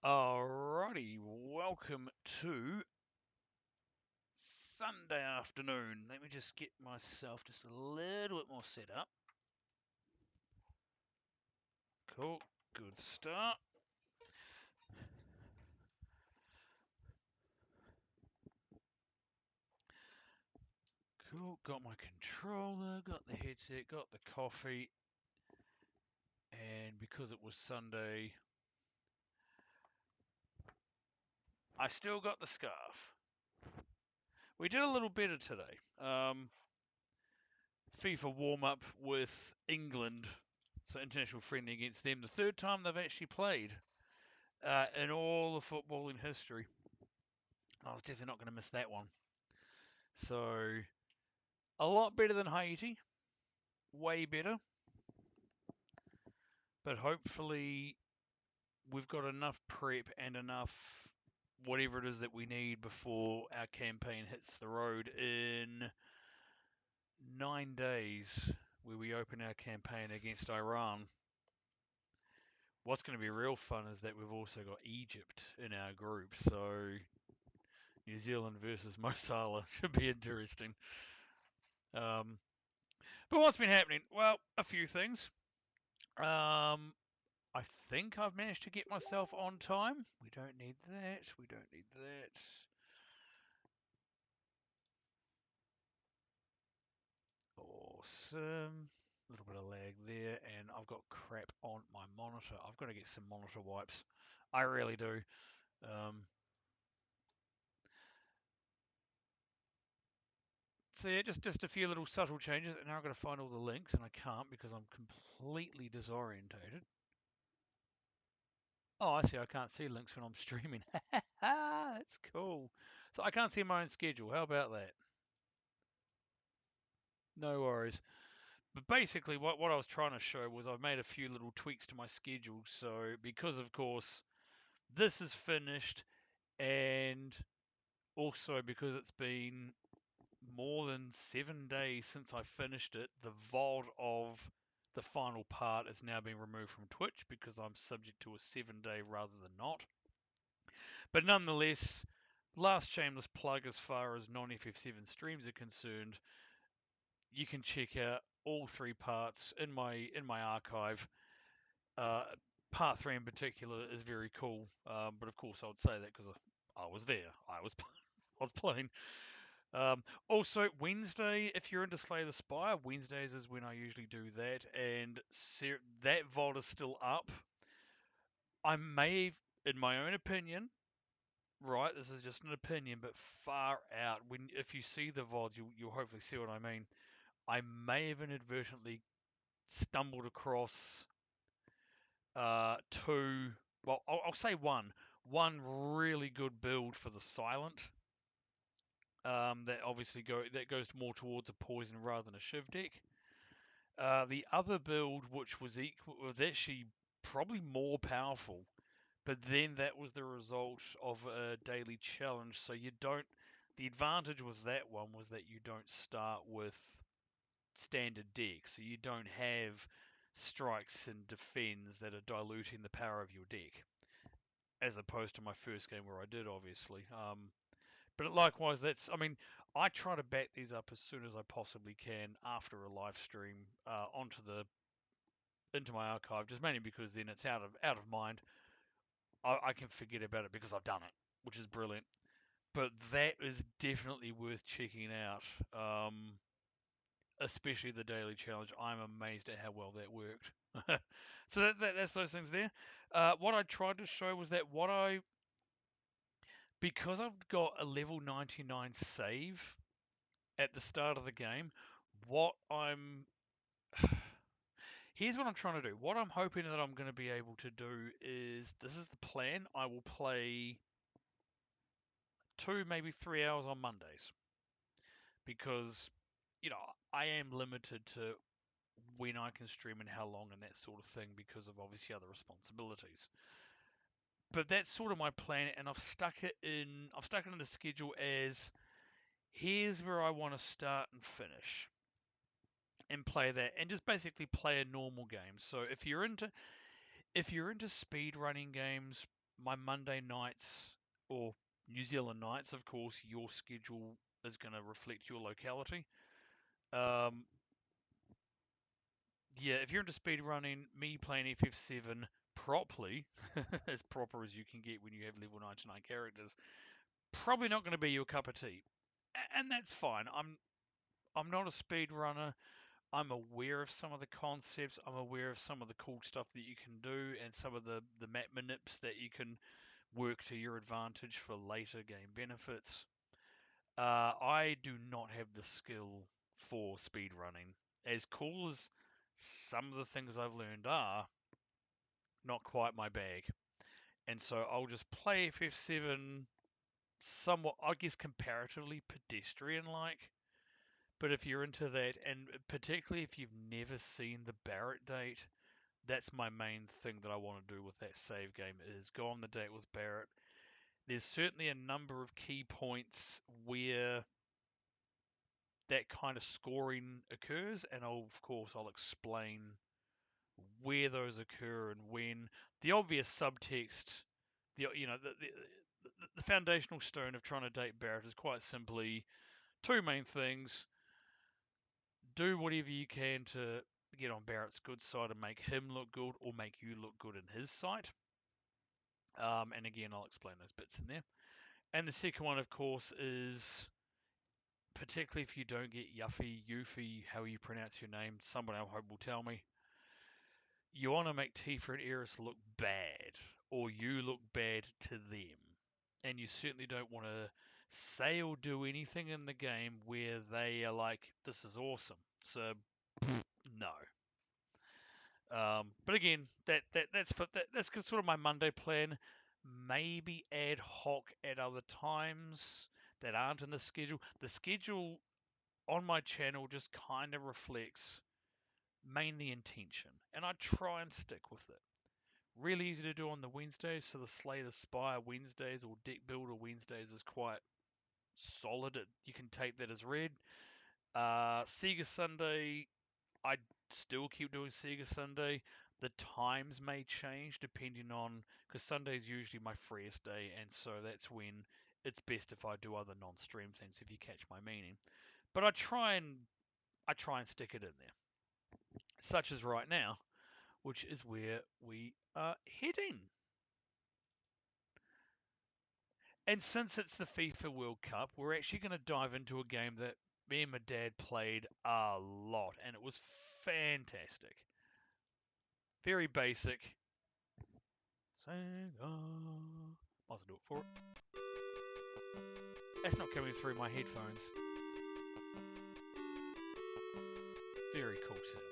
Alrighty, welcome to Sunday afternoon. Let me just get myself just a little bit more set up. Cool, good start. Cool, got my controller, got the headset, got the coffee, and because it was Sunday, I still got the scarf. We did a little better today. FIFA warm-up with England, so international friendly against them. The third time they've actually played in all of footballing history. I was definitely not going to miss that one. So, a lot better than Haiti. Way better. But hopefully, we've got enough prep and enough whatever it is that we need before our campaign hits the road in 9 days, where we open our campaign against Iran. What's going to be real fun is that we've also got Egypt in our group. So, New Zealand versus Mo Salah should be interesting. Um, But what's been happening? Well, a few things. Um, I think I've managed to get myself on time. We don't need that. We don't need that. Awesome. A little bit of lag there, and I've got crap on my monitor. I've got to get some monitor wipes. I really do. Um, so yeah, just a few little subtle changes, and now I've got to find all the links, and I can't because I'm completely disorientated. Oh, I see. I can't see links when I'm streaming. That's cool. So I can't see my own schedule. How about that? No worries. But basically, what I was trying to show was I've made a few little tweaks to my schedule. So because, of course, this is finished, and also because it's been more than 7 days since I finished it, the VOD of the final part is now being removed from Twitch because I'm subject to a 7 day rather than not. But nonetheless, last shameless plug as far as non-FF7 streams are concerned, you can check out all three parts in my archive. Part three in particular is very cool, but of course I would say that because I was there. I was I was playing. Also, Wednesday, if you're into Slay the Spire, Wednesdays is when I usually do that, and that VOD is still up. I may, in my own opinion, right, this is just an opinion, but far out. When if you see the VODs, you'll hopefully see what I mean. I may have inadvertently stumbled across two. Well, I'll say one really good build for the silent. That obviously that goes more towards a poison rather than a shiv deck. The other build, which was actually probably more powerful, but then that was the result of a daily challenge. So you don't. The advantage with that one was that you don't start with standard deck, so you don't have strikes and defends that are diluting the power of your deck, as opposed to my first game where I did, obviously. But likewise, I mean, I try to back these up as soon as I possibly can after a live stream into my archive, just mainly because then it's out of mind. I can forget about it because I've done it, which is brilliant. But that is definitely worth checking out. Especially the daily challenge. I'm amazed at how well that worked. So that's those things there. What I tried to show was that because I've got a level 99 save at the start of the game, what I'm here's what I'm trying to do. What I'm hoping that I'm going to be able to do is this is the plan. I will play 2, maybe 3 hours on Mondays because I am limited to when I can stream and how long and that sort of thing because of obviously other responsibilities. But that's sort of my plan, and I've stuck it in the schedule as here's where I want to start and finish and play that and just basically play a normal game. So if you're into speed running games, my Monday nights or New Zealand nights, of course, your schedule is going to reflect your locality. Um, yeah, if you're into speed running, me playing FF7 properly, as proper as you can get when you have level 99 characters, probably not going to be your cup of tea, and that's fine. I'm not a speed runner. I'm aware of some of the concepts. I'm aware of some of the cool stuff that you can do, and some of the map manips that you can work to your advantage for later game benefits. I do not have the skill for speed running. As cool as some of the things I've learned are, not quite my bag. And so I'll just play FF7 somewhat, I guess, comparatively pedestrian like. But if you're into that, and particularly if you've never seen the Barrett date, that's my main thing that I want to do with that save game is go on the date with Barrett. There's certainly a number of key points where that kind of scoring occurs, and of course I'll explain where those occur and when. The obvious subtext, the foundational stone of trying to date Barrett is quite simply two main things: do whatever you can to get on Barrett's good side and make him look good, or make you look good in his sight. And again, I'll explain those bits in there. And the second one, of course, is particularly if you don't get Yuffie, how you pronounce your name, someone I hope will tell me. You want to make Tifa and Eris look bad, or you look bad to them. And you certainly don't want to say or do anything in the game where they are like, this is awesome. So, no. But again, that's sort of my Monday plan. Maybe ad hoc at other times that aren't in the schedule. The schedule on my channel just kind of reflects mainly intention, and I try and stick with it. Really easy to do on the Wednesdays, so the Slay the Spire Wednesdays or Deck Builder Wednesdays is quite solid. You can take that as read. Sega Sunday, I still keep doing Sega Sunday. The times may change depending on, because Sunday is usually my freest day, and so that's when it's best if I do other non-stream things. If you catch my meaning, but I try and stick it in there, such as right now, which is where we are heading. And since it's the FIFA World Cup, we're actually going to dive into a game that me and my dad played a lot, and it was fantastic. Very basic. Sega. I'll do it for it. That's not coming through my headphones. Very cool sound.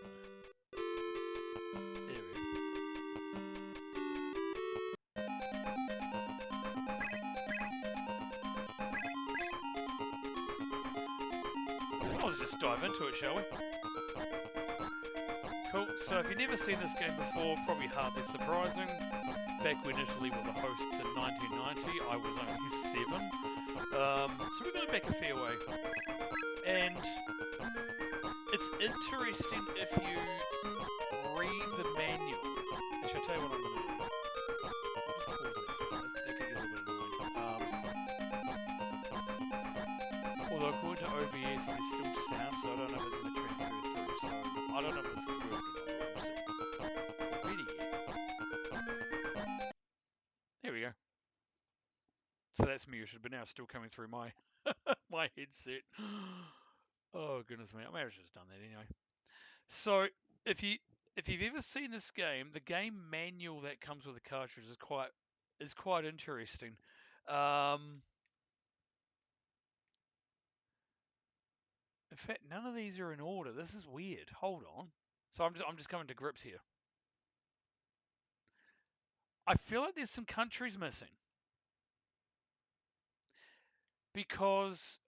There we go. I'll just dive into it, shall we? Cool. So if you've never seen this game before, probably hardly surprising. Back when Italy were the hosts in 1990, I was only 7. So we're going back a fair way. And it's interesting if you read the manual. Actually, I'll tell you what I'm going to do. I'll just pause that. That could get a little bit annoying. Although according to OBS, there's still sound, so I don't know if it's going to transfer through. So I don't know if this is working or not. We'll see. Ready? There we go. So that's muted, but now it's still coming through my my headset. Oh goodness me! I may have just done that anyway. So if you've ever seen this game, the game manual that comes with the cartridge is quite interesting. Um, in fact, none of these are in order. This is weird. Hold on. So I'm just coming to grips here. I feel like there's some countries missing because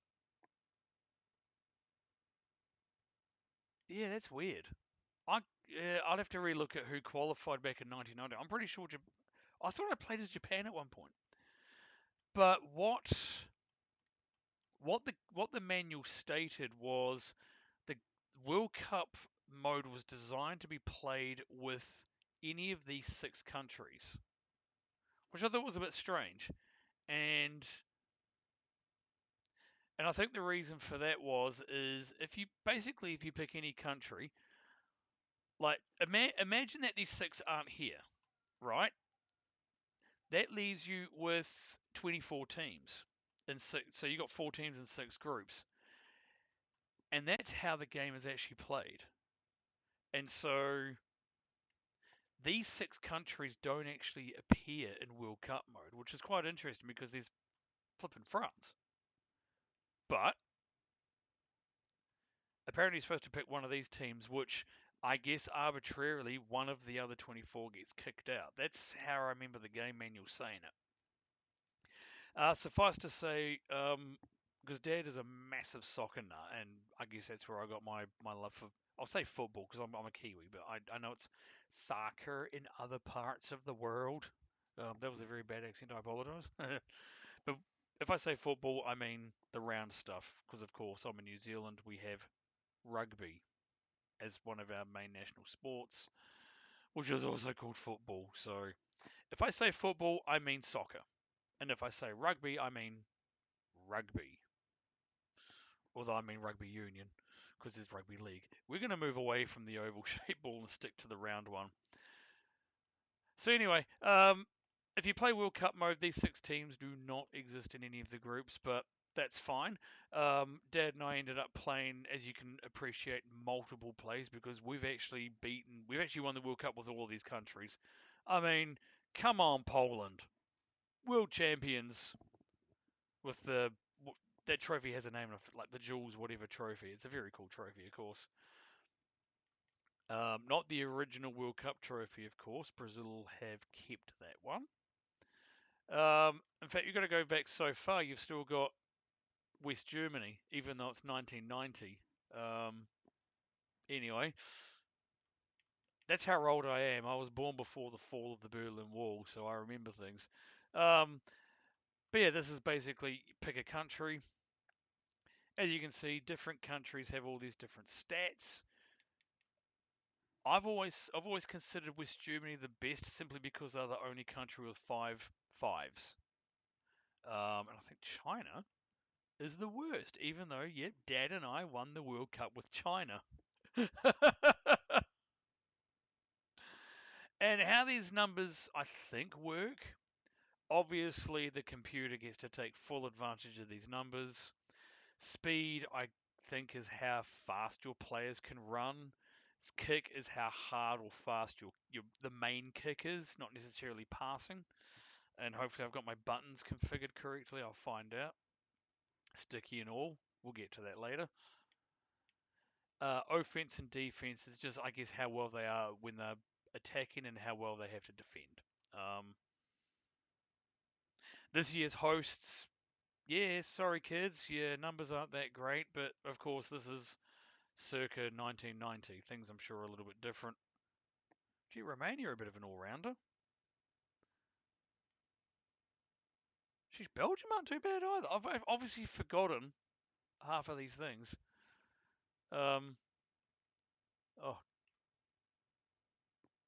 yeah, that's weird. I'd have to relook at who qualified back in 1990. I'm pretty sure. I thought I played as Japan at one point. But what the manual stated was the World Cup mode was designed to be played with any of these 6 countries, which I thought was a bit strange. And I think the reason for that is if you pick any country, like imagine that these 6 aren't here, right? That leaves you with 24 teams in 6. So you got 4 teams in 6 groups, and that's how the game is actually played. And so these 6 countries don't actually appear in World Cup mode, which is quite interesting because there's flipping France. But apparently you're supposed to pick one of these teams, which I guess arbitrarily one of the other 24 gets kicked out. That's how I remember the game manual saying it. Suffice to say, because Dad is a massive soccer nut, and I guess that's where I got my love for. I'll say football because I'm a Kiwi, but I know it's soccer in other parts of the world. That was a very bad accent. I apologise. But if I say football, I mean the round stuff, because of course I'm in New Zealand. We have rugby as one of our main national sports, which is also called football. So if I say football, I mean soccer. And if I say rugby, I mean rugby. Although I mean rugby union, because there's rugby league. We're going to move away from the oval shaped ball and stick to the round one. So anyway, if you play World Cup mode, these 6 teams do not exist in any of the groups, but that's fine. Dad and I ended up playing, as you can appreciate, multiple plays because we've actually won the World Cup with all of these countries. I mean, come on, Poland, world champions with that trophy has a name of like the Jules whatever trophy. It's a very cool trophy, of course. Not the original World Cup trophy, of course. Brazil have kept that one. In fact, you've got to go back so far. You've still got West Germany, even though it's 1990. Anyway, that's how old I am. I was born before the fall of the Berlin Wall, so I remember things. But yeah, this is basically pick a country. As you can see, different countries have all these different stats. I've always considered West Germany the best simply because they're the only country with 5 fives. And I think China is the worst, even though, yeah, Dad and I won the World Cup with China. And how these numbers, I think, work, obviously the computer gets to take full advantage of these numbers. Speed, I think, is how fast your players can run. Kick is how hard or fast the main kick is, not necessarily passing. And hopefully I've got my buttons configured correctly. I'll find out. Sticky and all. We'll get to that later. Offense and defense is just, I guess, how well they are when they're attacking and how well they have to defend. This year's hosts, yeah, sorry kids, yeah, numbers aren't that great, but of course this is circa 1990. Things I'm sure are a little bit different. Gee, Romania are a bit of an all-rounder. She's Belgium aren't too bad either. I've obviously forgotten half of these things. Oh,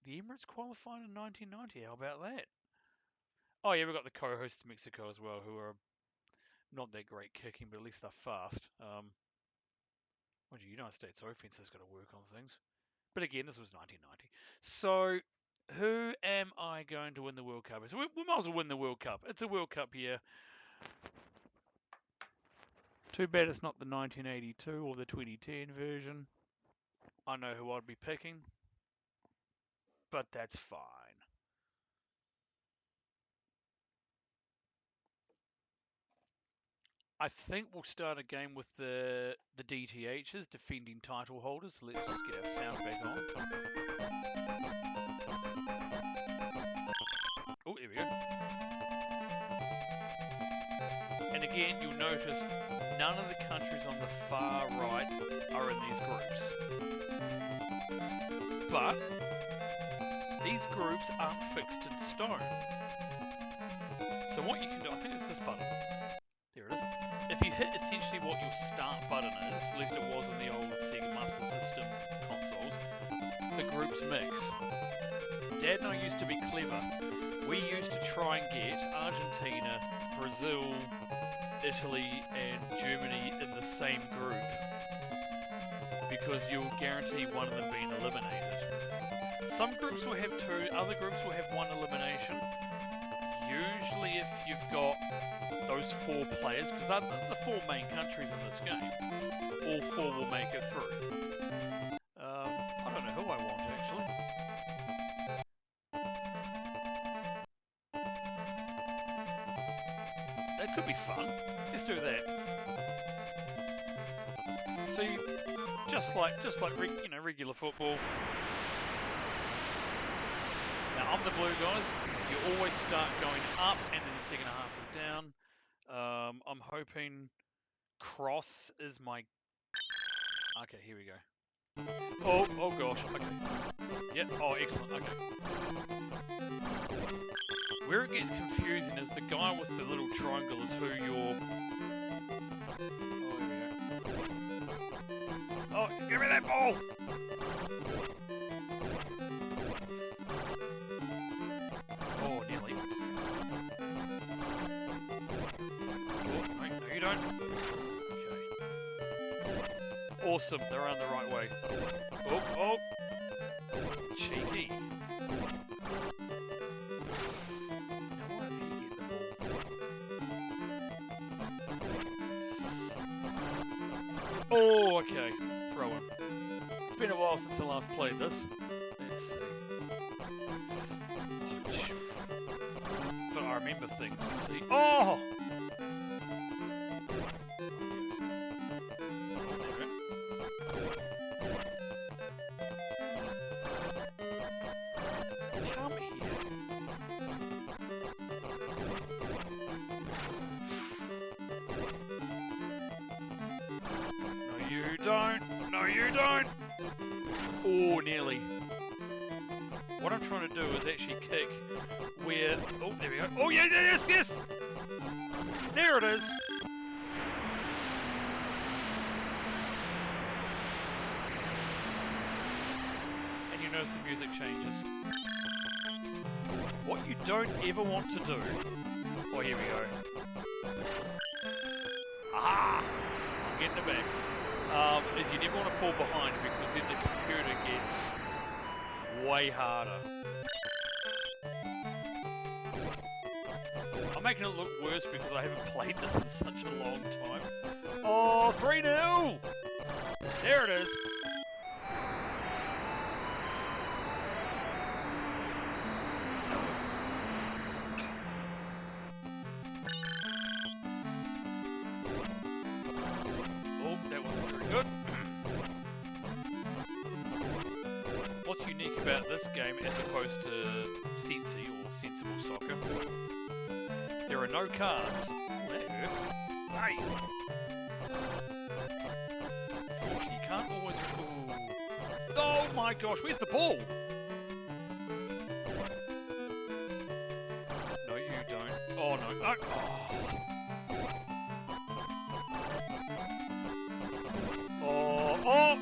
the Emirates qualified in 1990. How about that? Oh yeah, we've got the co-hosts Mexico as well, who are not that great kicking, but at least they're fast. Well, the United States offense has got to work on things. But again, this was 1990. So, who am I going to win the World Cup? So we might as well win the World Cup. It's a World Cup year. Too bad it's not the 1982 or the 2010 version. I know who I'd be picking, but that's fine. I think we'll start a game with the DTHs, defending title holders. So let's just get our sound back on. Oh, there we go. And again, you'll notice none of the countries on the far right are in these groups. But these groups aren't fixed in stone. So what you can do, I think it's this button. There it is. If you hit essentially what your start button is, at least it was in the old Sega Master System consoles, the groups mix. Dad and I used to be clever. we used to try and get Argentina, Brazil, Italy, and Germany in the same group because you'll guarantee one of them being eliminated. Some groups will have two, other groups will have one elimination. Usually if you've got those 4 players, because they're the 4 main countries in this game, all 4 will make it through. I don't know who I want actually. That could be fun. Let's do that. So you, just like regular football. Now I'm the blue guys. You always start going up, and then the second half is down. I'm hoping cross is my. Okay, here we go. Oh gosh. Okay. Yep. Oh, excellent. Okay. Where it gets confusing is the guy with the little triangle is who you're. Oh, here we go. Oh, give me that ball! Oh, nearly. Oh, no, you don't. Okay. Awesome, they're on the right way. Oh! Cheeky. Oh, okay. Throw him. It's been a while since I last played this. Let's see. But I remember things, you see. Oh! Come here. No, you don't! Oh, nearly. What I'm trying to do is actually kick where... Oh, there we go. Oh, yes! There it is! And you notice the music changes. What you don't ever want to do... Oh, here we go. Ah! I'm getting it back. Is you never want to fall behind because then the computer gets way harder. I'm making it look worse because I haven't played this in such a long time. Oh, 3-0! There it is. What's unique about this game as opposed to Sensi or Sensible Soccer? There are no cards. Oh, that hurt. Hey! You can't always... Ooh. Oh my gosh, where's the ball? No, you don't. Oh no. Oh! Oh!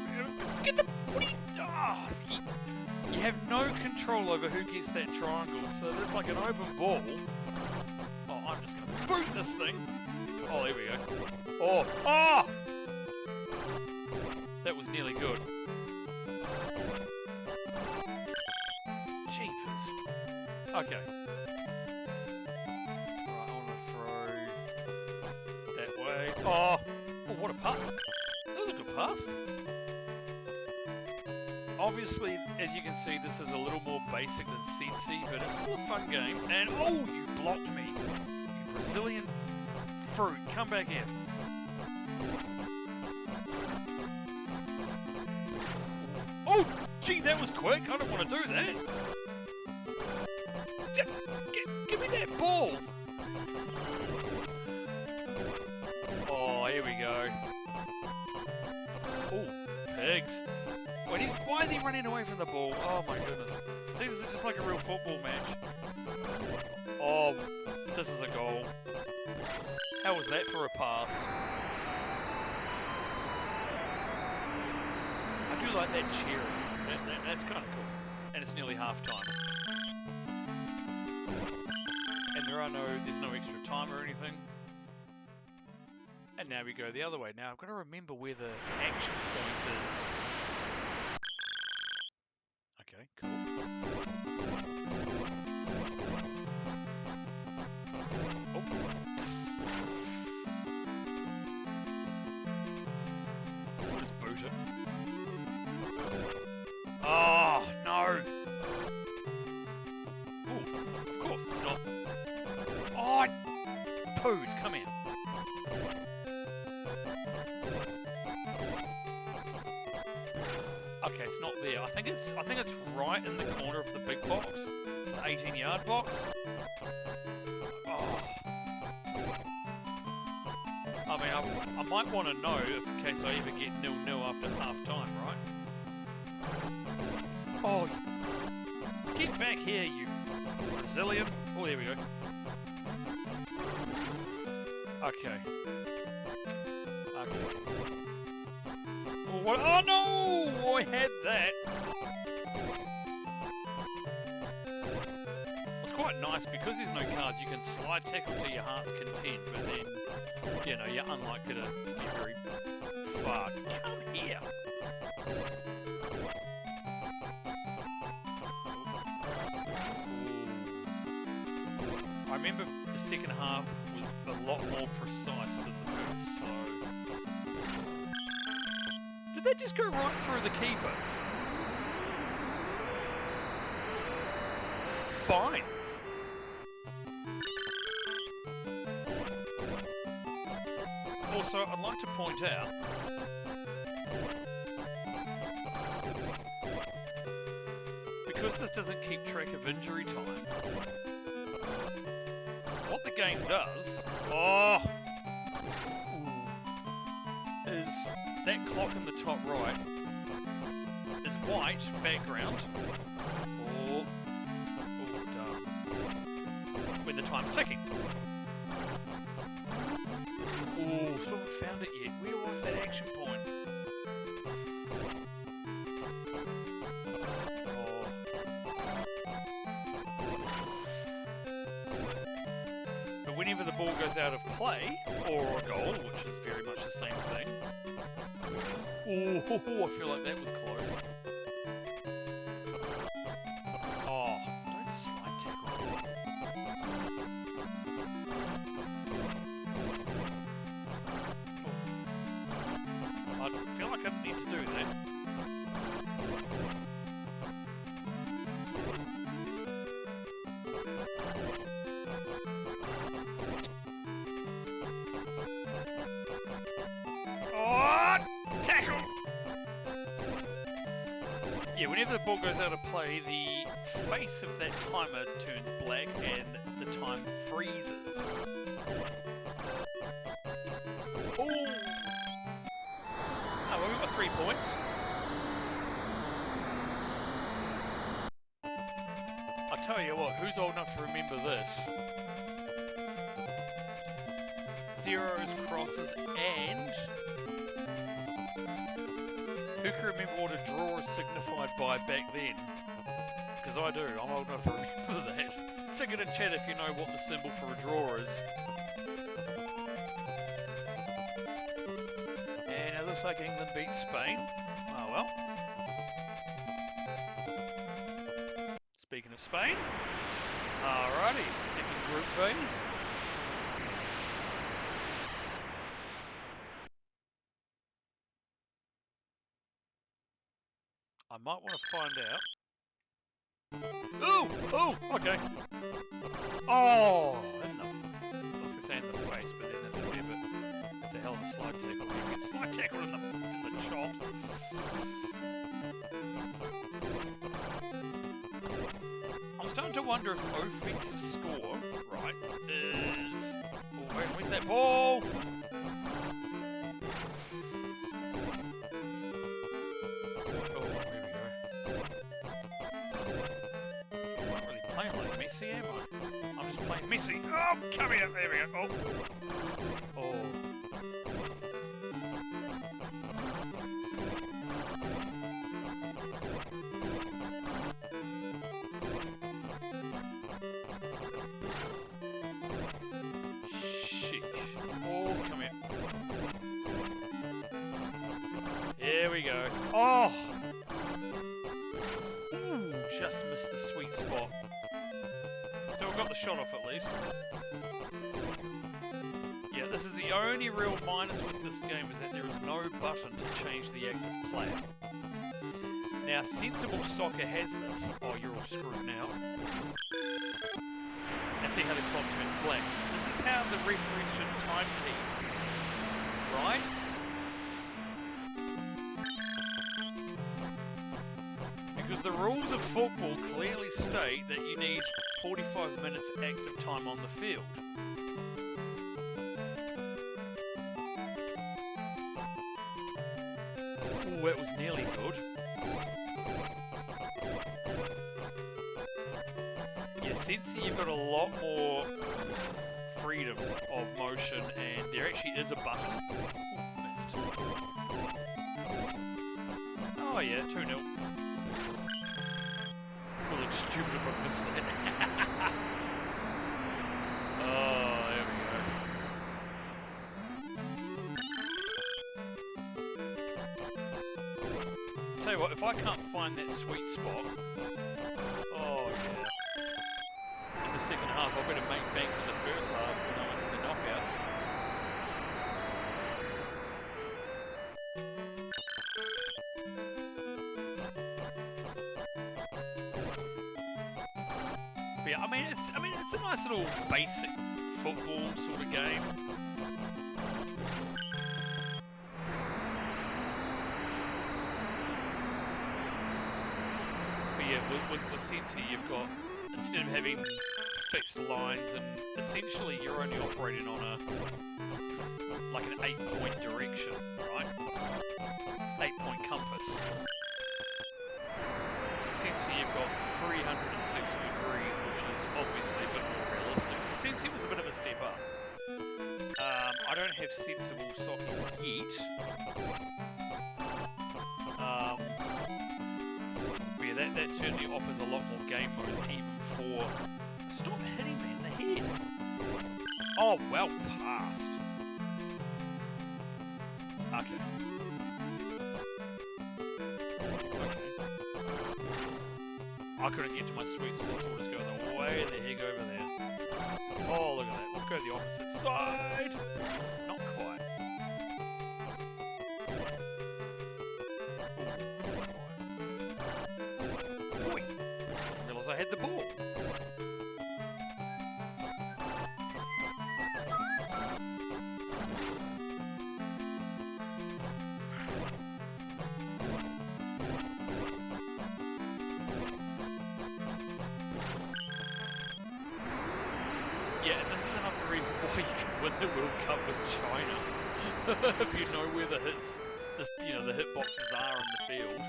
Get the... What are you... Oh, see, you have no control over who gets that triangle, so there's like an open ball. Oh, I'm just gonna boot this thing. Oh, there we go. Oh! Oh! That was nearly good. Jeepers. Okay. Right, I want to throw that way. Oh! Oh, what a putt. That was a good putt. Obviously, as you can see, this is a little more basic than Sensi, but it's still a fun game. And, oh, you blocked me. You Brazilian fruit. Come back in. Oh, gee, that was quick. I don't want to do that. Give me that ball. Oh, here we go. Oh, pigs. Why is he running away from the ball? Oh my goodness. See, this is just like a real football match. Oh, this is a goal. How was that for a pass? I do like that cheering. That's kind of cool. And it's nearly half time. there's no extra time or anything. And now we go the other way. Now I've got to remember where the action point is. Okay, cool. Oh. Just boot it. Oh, no! Oh, of course, it's not. Oh, Poos, come in. Okay, it's not there. I think it's right in the corner of the big box, the 18-yard box. Oh. I mean, I might want to know in case I ever get 0-0 after half time, right? Oh, get back here, you Brazilian! Oh, there we go. Okay. Okay. Oh, what? Oh no! I had that. It's quite nice because there's no cards. You can slide tackle to your heart's content, but then you're unlikely to get very far. Come here. I remember the second half was a lot more precise than the first, so... Did that just go right through the keeper? Fine. Also, I'd like to point out because this doesn't keep track of injury time, what the game does, is that clock in the top right is white background, or when the time's ticking. Oh, still haven't found it yet. Where was that action point? But whenever the ball goes out of play, or a goal, which is very much the same thing. Oh, I feel like that was close. Oh, don't slide tackle. I feel like I don't need to do that. Yeah, whenever the ball goes out of play, the face of that timer turns black and the time freezes. Oh! Oh, well, we've got 3 points. I tell you what, who's old enough to remember this? Zeros, crosses, and... Who can remember what a draw is signified by back then? Because I do, I'm old enough to remember that. Tick it in chat if you know what the symbol for a draw is. And it looks like England beats Spain. Oh well. Speaking of Spain, alrighty, second group phase. I might want to find out. Ooh! Oh! Okay. Oh! In the... I was going to say in the face, but then it's a bit of a hell of a slide tackle. You get the slide tackle in the chop. I'm starting to wonder if offensive score, right, is... Oh, where's that ball? Missy. Oh, come here. There we go. Oh. Oh. shot off at least. Yeah, this is the only real minus with this game, is that there is no button to change the active player. Now, Sensible Soccer has this. Oh, you're all screwed now. And see how the clock turns black. This is how the referee should time keep. Right? Because the rules of football clearly state that you need 45 minutes active time on the field. Oh, that was nearly good. Yeah, since you've got a lot more freedom of motion, and there actually is a button. Oh yeah, 2-0. Will look stupid if I mix that. Oh, there we go. Tell you what, if I can't find that sweet spot, oh yeah. In the second half, I better make bank in the first half when I went to the knockouts. But yeah, I mean it's a nice little basic football sort of game. But yeah, with Sensi, you've got, instead of having fixed lines, and essentially you're only operating on a like an 8-point direction, right? 8-point compass. Essentially you've got 360 degrees, which is obviously a bit more realistic. So Sensi was a bit of a step up. I don't have Sensible Soccer yet. But yeah, that certainly offers a lot more game mode, even for... Stop hitting me in the head! Oh, well passed. Okay. I couldn't get to my sweet spot, so we'll just go the way the heck over there. Oh, look at that. Let's go the opposite side! Not quite. Ooh, I realised I had the ball. Yeah, and this is another reason why you can win the World Cup with China. If you know where the hits, the hitboxes are in the field.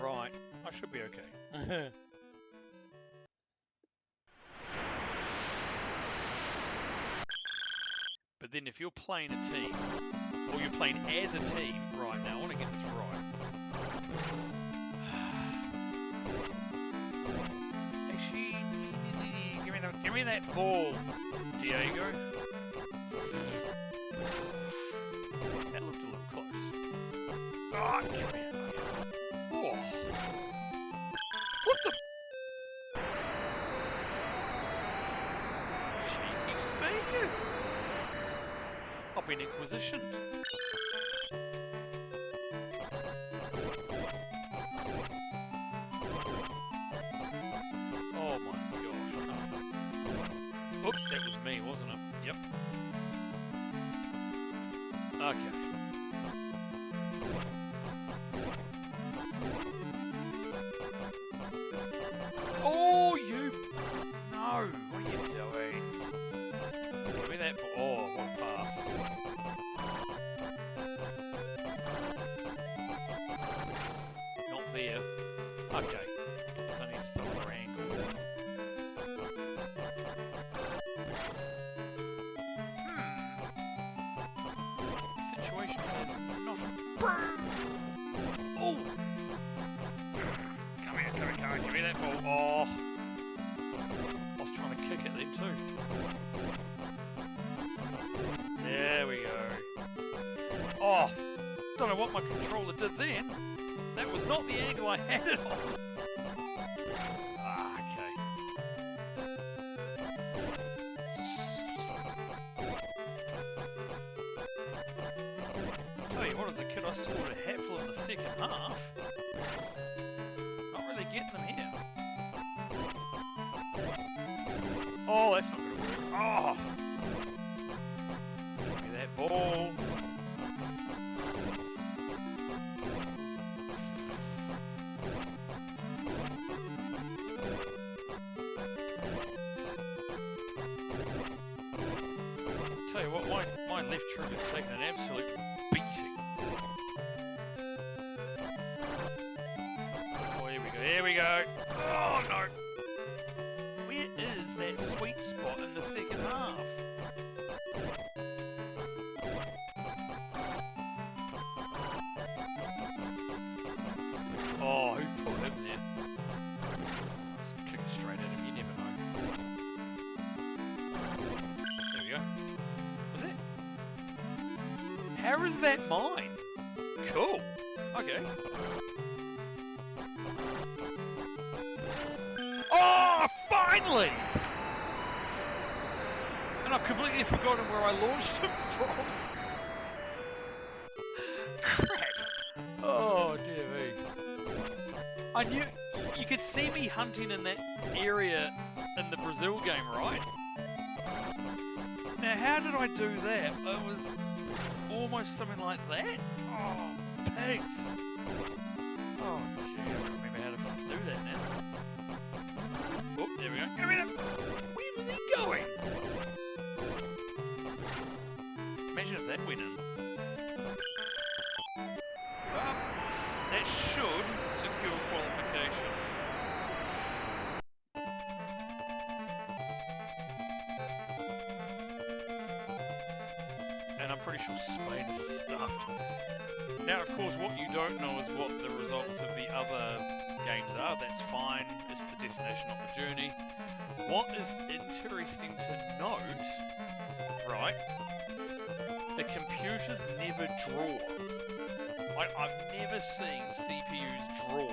Right, I should be okay. But then if you're playing a team, or you're playing as a team, right now, I want to get this right. Actually, give me that ball, Diego. That looked a little close. Oh, give me it. Oh. What the? Cheeky speakers. I've been inquisitioned. Oh my gosh. Oops, that was me, wasn't it? Yep. Okay. Oh, you... No, what are you doing? Give me that... Oh, what a pass. Not there. Okay. I need some other angle. Situation is not... Oh! Come here, give me that ball. Oh! I was trying to kick it then too. There we go. Oh! Don't know what my controller did then. That was not the angle I had it on. Ah, okay. Tell you what, as a kid I scored a hatful in the second half. Not really getting them here. Oh, that's not going to work. Oh! Give me that ball. Tell you what, my left trigger is taking an absolute beating. Oh, here we go, here we go. Oh, no. Where is that sweet spot in the second half? Oh, who put him there? Just kick it straight at him, you never know. There we go. Was it? How is that mine? Cool. Okay. Oh, finally! And I've completely forgotten where I launched him from. Crap. Oh, dear me. I knew you could see me hunting in that area in the Brazil game, right? Now, how did I do that? It was almost something like that. Oh, pigs. Oh, gee, I don't remember how to do that now. Oh, there we go. Where was he going? Imagine if that went in. Well, that should secure qualification. And I'm pretty sure Spain is stuffed. Now, of course, what you don't know is what the results of the other games are. That's fine. It's the destination, not the journey. What is interesting to note, right? The computers never draw. I've never seen CPUs draw.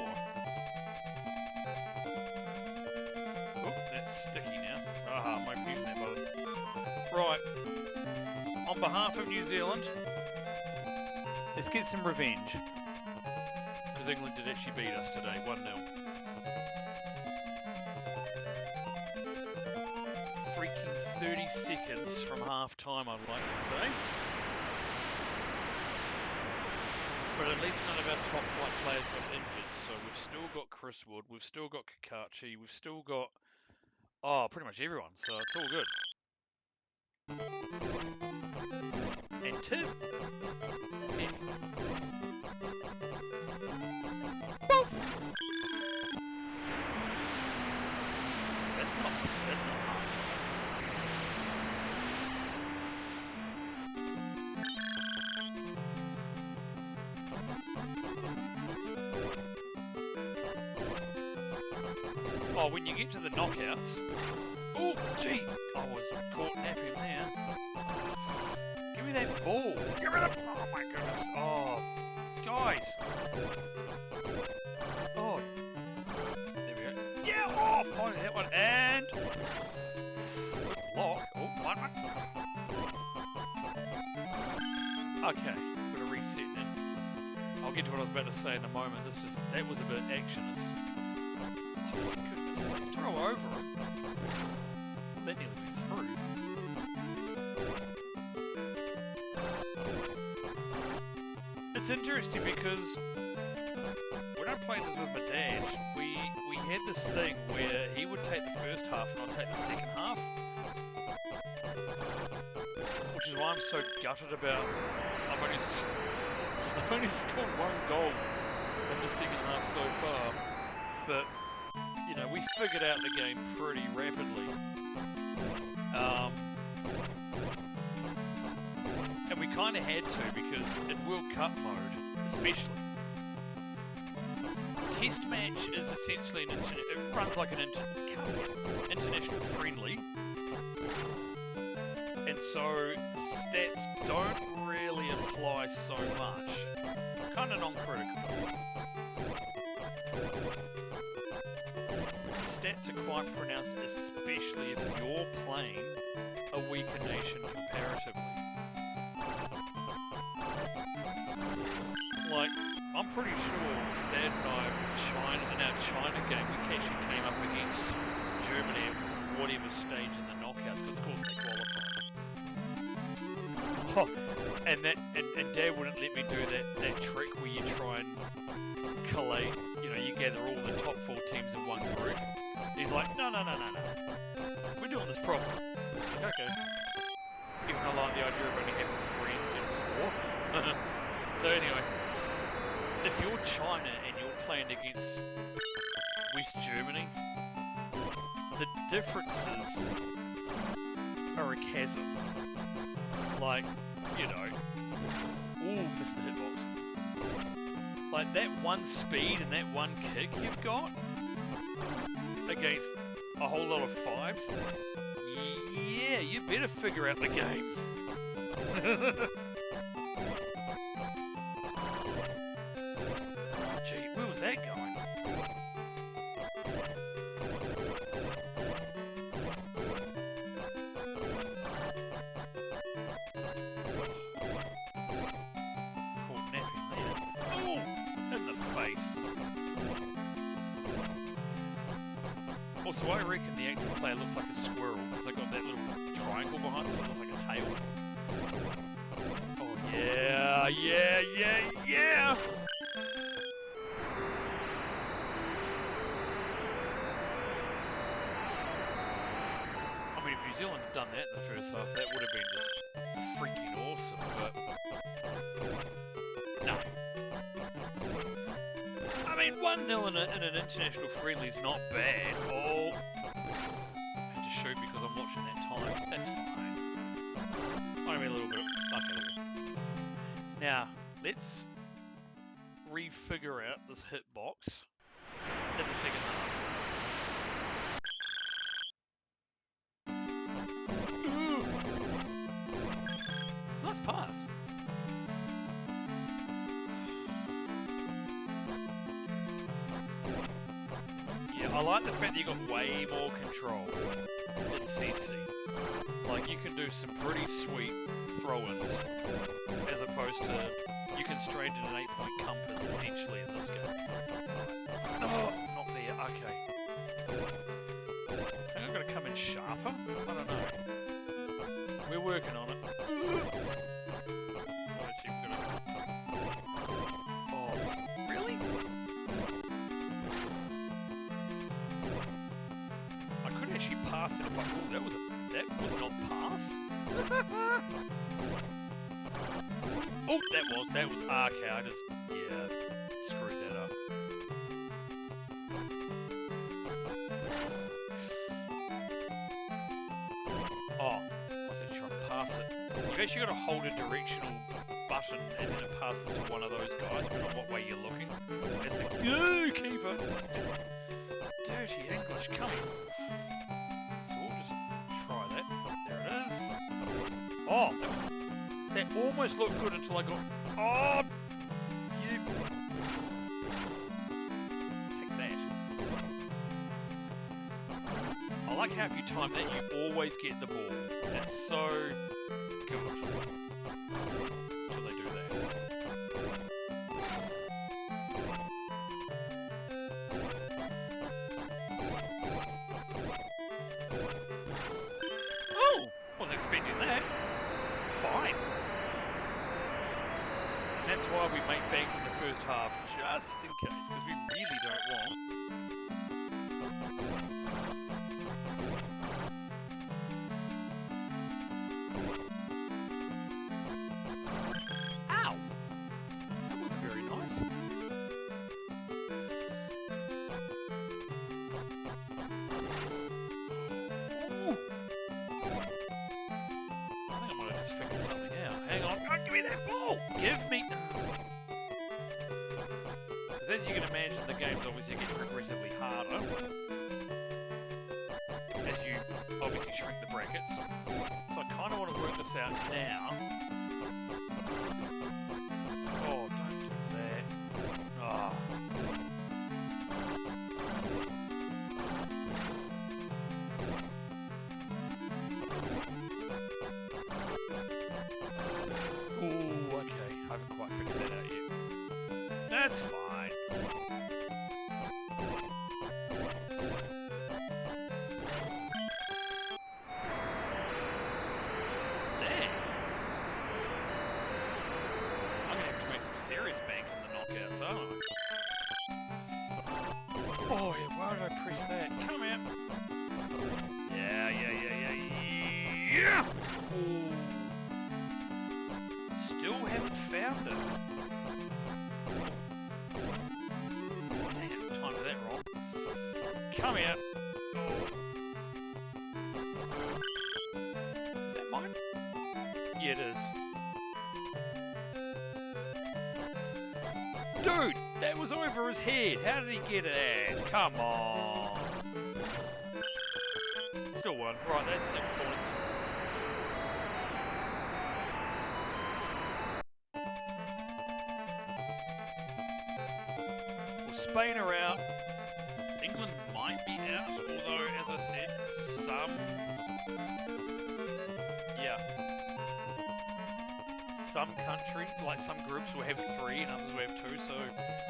Oh, that's sticky now. Aha, I'm using that button. Right. On behalf of New Zealand, let's get some revenge. Because England did actually beat us today, 1-0. Freaking 30 seconds from half time, I'd like to say. But at least none of our top flight players got injured, so we've still got Chris Wood, we've still got Kakachi, we've still got, pretty much everyone, so it's all good. And Tim. And Boof! That's not hard. Oh, when you get to the knockouts... Oh, gee! I was caught napping there. Give me that ball! Give me that... Oh my goodness! Oh, guys! Oh, there we go. Yeah! Oh, finally that one. And... Good block. Oh, one. Okay, got to reset now. I'll get to what I was about to say in a moment. That was a bit actionless. Oh, for goodness sake, throw over him. That nearly went through. It's interesting because when I played this with my dad, we had this thing where he would take the first half and I'd take the second half. Which is why I'm so gutted about I've only scored one goal in the second half so far. But you know, we figured out the game pretty rapidly. And we kind of had to because in World Cup mode, especially, Test match is essentially it runs like an international friendly, and so stats don't really apply so much. kind of non-critical. Stats are quite pronounced, especially if you're playing a weaker nation comparatively. Like, I'm pretty sure Dad and I, in our China game, we actually came up against Germany at whatever stage in the knockout, because of course they qualified. Oh, and Dad wouldn't let me do that trick where you try and collate, you know, you gather all the top 4 teams in one group. He's like, no. We're doing this properly. Like, okay. Even I like the idea of only having 3 instead of 4. So anyway, if you're China and you're playing against West Germany, the differences are a chasm. Like, you know, ooh, missed the hitbox. Like that one speed and that one kick you've got against a whole lot of 5s, yeah, you better figure out the game. Gee, where was that going? Caught napping there. Oh, in the face. Also, I reckon the actual player looks like a squirrel because they got that little triangle behind it that looks like a tail. Oh yeah. I mean, if New Zealand had done that in the first half, that would have been just freaking awesome, but no. I mean, 1-0 in an international friendly is not bad. Oh, I had to shoot because I'm watching that time. That's fine. Might be a little bit. Okay, there we go. Now, let's refigure out this hitbox in the second half. Ooh. Nice pass. Yeah, I like the fact that you got way more control in CNC. Like, you can do some pretty sweet throw-ins, as opposed to you can straight in an 8-point compass potentially in this game. Oh, not there. Okay. I think I've got to come in sharper? I don't know. We're working on it. Oh, really? I could actually pass it if I... Oh, that was not pass. Oh, that was okay, I just, yeah, screwed that up. Oh, I was trying to pass it. You've actually got to hold a directional button and then it passes to one of those guys, depending on what way you're looking. And then, you keeper! Dirty English coming. So we'll just try that. There it is. Oh, that almost looked good until I got... Oh! You... Take that. I like how if you time that, you always get the ball. That's so good. Until they do that. Oh! Wasn't expecting that. Fine. And that's why we make bank in the first half, just in case, because we really don't want. Ow! That wasn't very nice. Ooh. I think I might have just figured something out. Hang on, don't give me that ball! Give me... Then you can imagine the game's obviously getting progressively harder as you obviously shrink the brackets. So I kind of want to work this out now. Oh, don't do that. here. Is that mine? Yeah, it is. Dude, that was over his head. How did he get it? Come on. Still one. Right, that's 6 points. Well, Spain are out. England might be out, although, as I said, some countries, like some groups will have 3 and others will have 2, so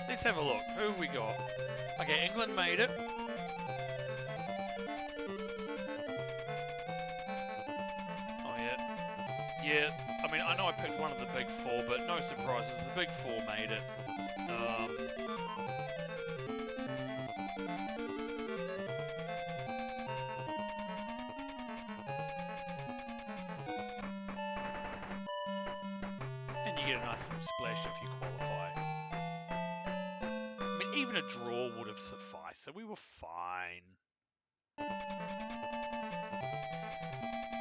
let's have a look. Who have we got? Okay, England made it. Oh yeah. Yeah, I mean, I know I picked one of the big 4, but no surprises, the big 4 made it. And you get a nice little splash if you qualify. I mean, even a draw would have sufficed, so we were fine.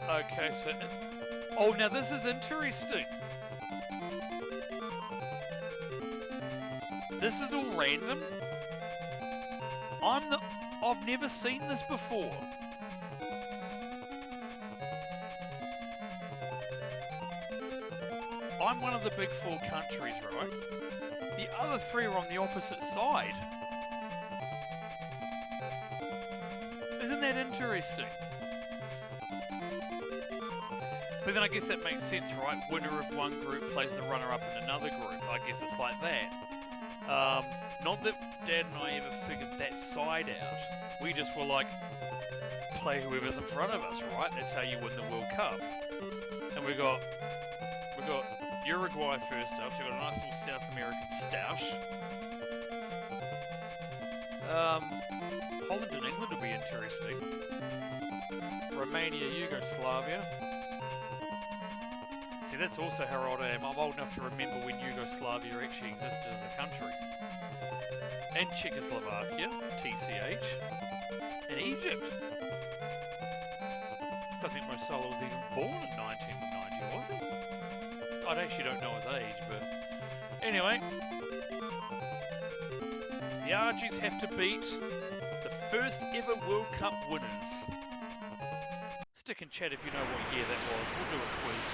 Okay, so... Oh, now this is interesting. This is all random. I've never seen this before. I'm one of the big 4 countries, right? The other 3 are on the opposite side. Isn't that interesting? But then I guess that makes sense, right? Winner of one group plays the runner-up in another group. I guess it's like that. Not that Dad and I ever figured that side out. We just were like, play whoever's in front of us, right? That's how you win the World Cup. And we got Uruguay first up, so we've got a nice little South American stoush. Holland and England will be interesting. Romania, Yugoslavia. See, that's also how old I am. I'm old enough to remember when Yugoslavia actually existed as a country. And Czechoslovakia, TCH. And Egypt. I don't think Mosala was even born in 1990, was he? I actually don't know his age, but... Anyway. The Argies have to beat the first ever World Cup winners. Stick in chat if you know what year that was. We'll do a quiz.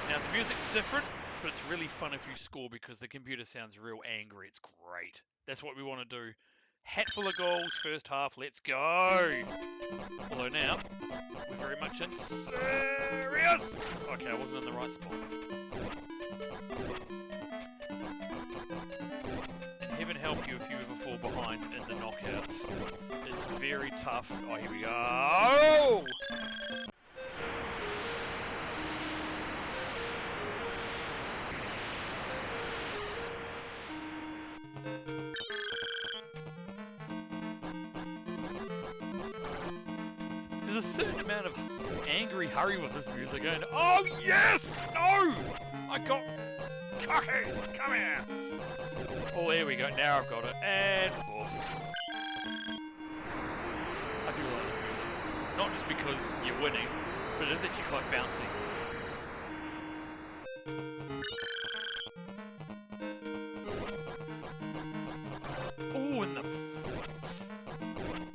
Now the music's different, but it's really fun if you score because the computer sounds real angry. It's great. That's what we want to do. Hatful of goals, first half, let's go! Although now, we're very much in serious! Okay, I wasn't in the right spot. And heaven help you if you ever fall behind in the knockouts. It's very tough. Oh, here we go! There's a certain amount of angry hurry with this music going, oh yes! No! I got cocky! Come here! Oh, there we go. Now I've got it. And off. I do like this music. Not just because you're winning, but it is actually quite bouncy. Oh, and the...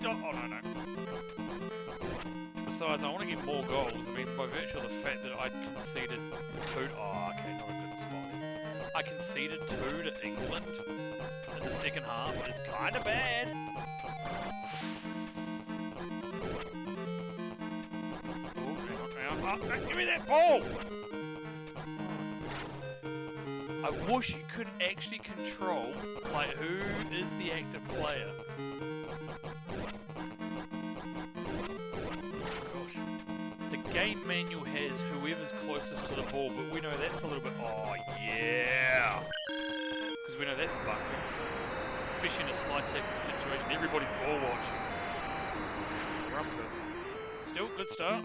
Oh, no, no. Besides, I want to get more goals. I mean, by virtue of the fact that I conceded 2... Oh, okay, not a good spot. I conceded 2 to England in the second half. It's kind of bad. Oh, hang on. Oh, give me that ball! I wish you could actually control, like, who is the active player. The game manual has whoever's closest to the ball, but we know that's a little bit... Oh, yeah! Because we know that's bucking. Especially in a slide tackle situation, everybody's ball watching. Grumpet. Still, good start.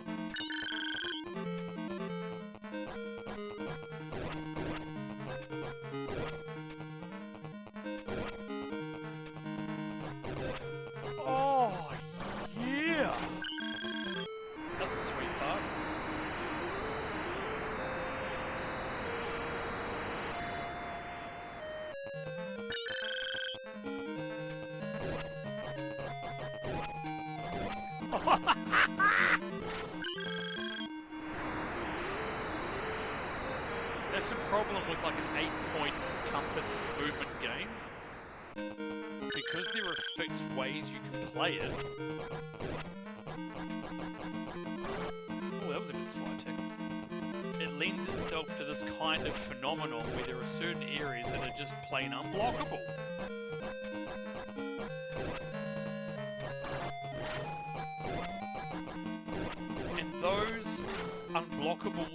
consistent problem with like an 8-point compass movement game. Because there are fixed ways you can play it. Oh, that was a good slide tackle. It lends itself to this kind of phenomenon where there are certain areas that are just plain unblockable. And those unblockable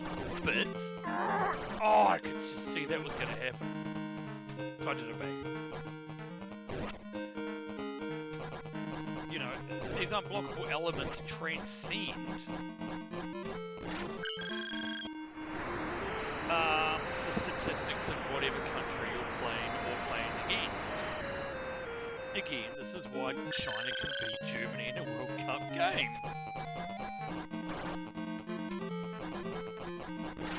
bits, oh, I could just see that was going to happen. So I did it back. You know, these unblockable elements transcend the statistics in whatever country you're playing or playing against. Again, this is why China can beat Germany in a World Cup game.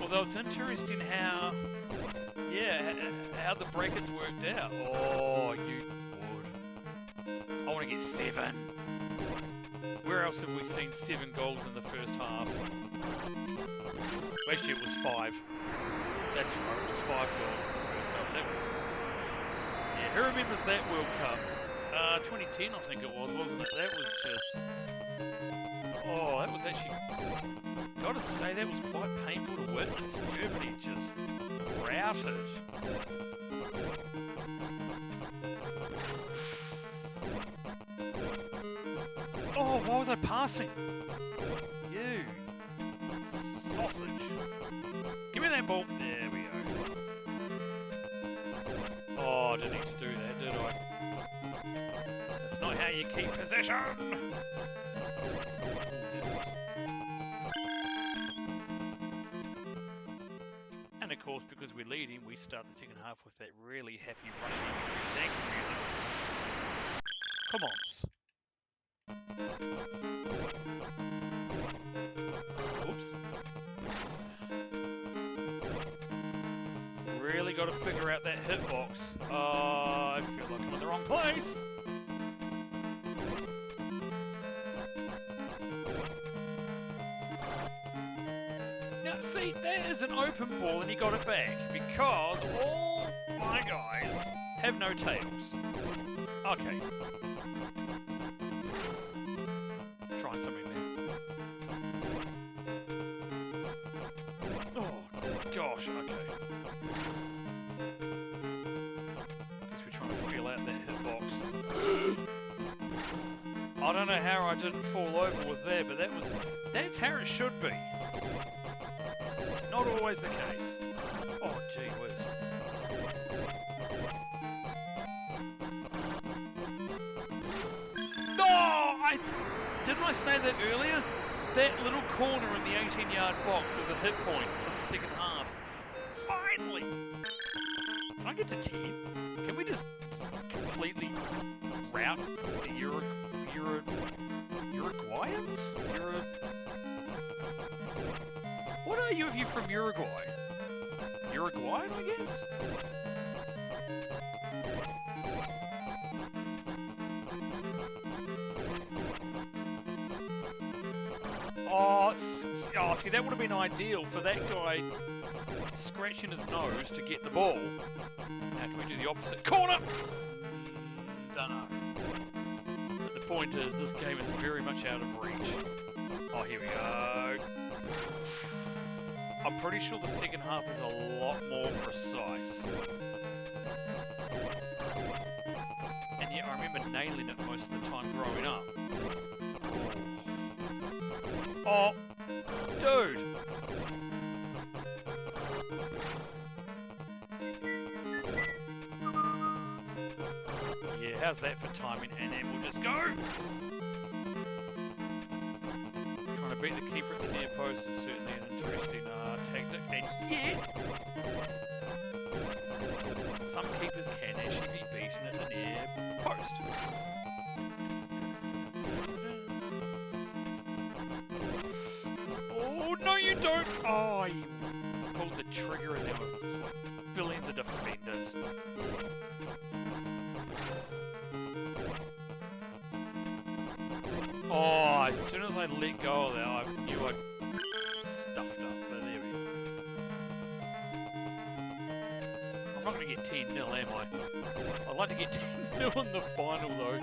Although it's interesting how, how the brackets worked out. Oh, you would. I want to get 7. Where else have we seen 7 goals in the first half? Actually, it was 5. That's right, it was 5 goals in the first half. That was, yeah, who remembers that World Cup? 2010, I think it was, wasn't it? That was just... Oh, that was actually... Gotta say, that was quite painful to witness. Germany just routed. Oh, why was I passing? You sausage. Give me that ball. There we go. Oh, I didn't need to do that, did I? That's not how you keep possession. And of course, because we're leading, we start the second half with that really happy running music. Come on. Oops. Really got to figure out that hitbox. I feel like I'm in the wrong place. Now see, that is an open ball and he got it back because all my guys have no tails. Okay. Trying something there. Oh gosh, okay. Guess we're trying to feel out that hitbox. I don't know how I didn't fall over with that, but that's how it should be. Not always the case. Oh gee whiz. Didn't I say that earlier? That little corner in the 18-yard box is a hit point for the second half. Finally! Can I get to 10? Can we just completely rout the Uruguayans? What are you if you're from Uruguay? Uruguayan, I guess? Oh, see, that would have been ideal for that guy scratching his nose to get the ball. Now can we do the opposite? Corner! Dunno. But the point is, this game is very much out of reach. Oh, here we go. I'm pretty sure the second half is a lot more precise. And yeah, I remember nailing it most of the time growing up. Oh, dude! Yeah, how's that for timing? And then we'll just go! Trying to beat the keeper at the near post is certainly an interesting tactic. And yet, some keepers can actually be beaten at the near post. No, you don't! Oh, you pulled the trigger and they were filling the defenders. Oh, as soon as I let go of that, I knew I'd stuffed up, but there we go. get 10-0, am I? I'd like to get 10-0 in the final, though.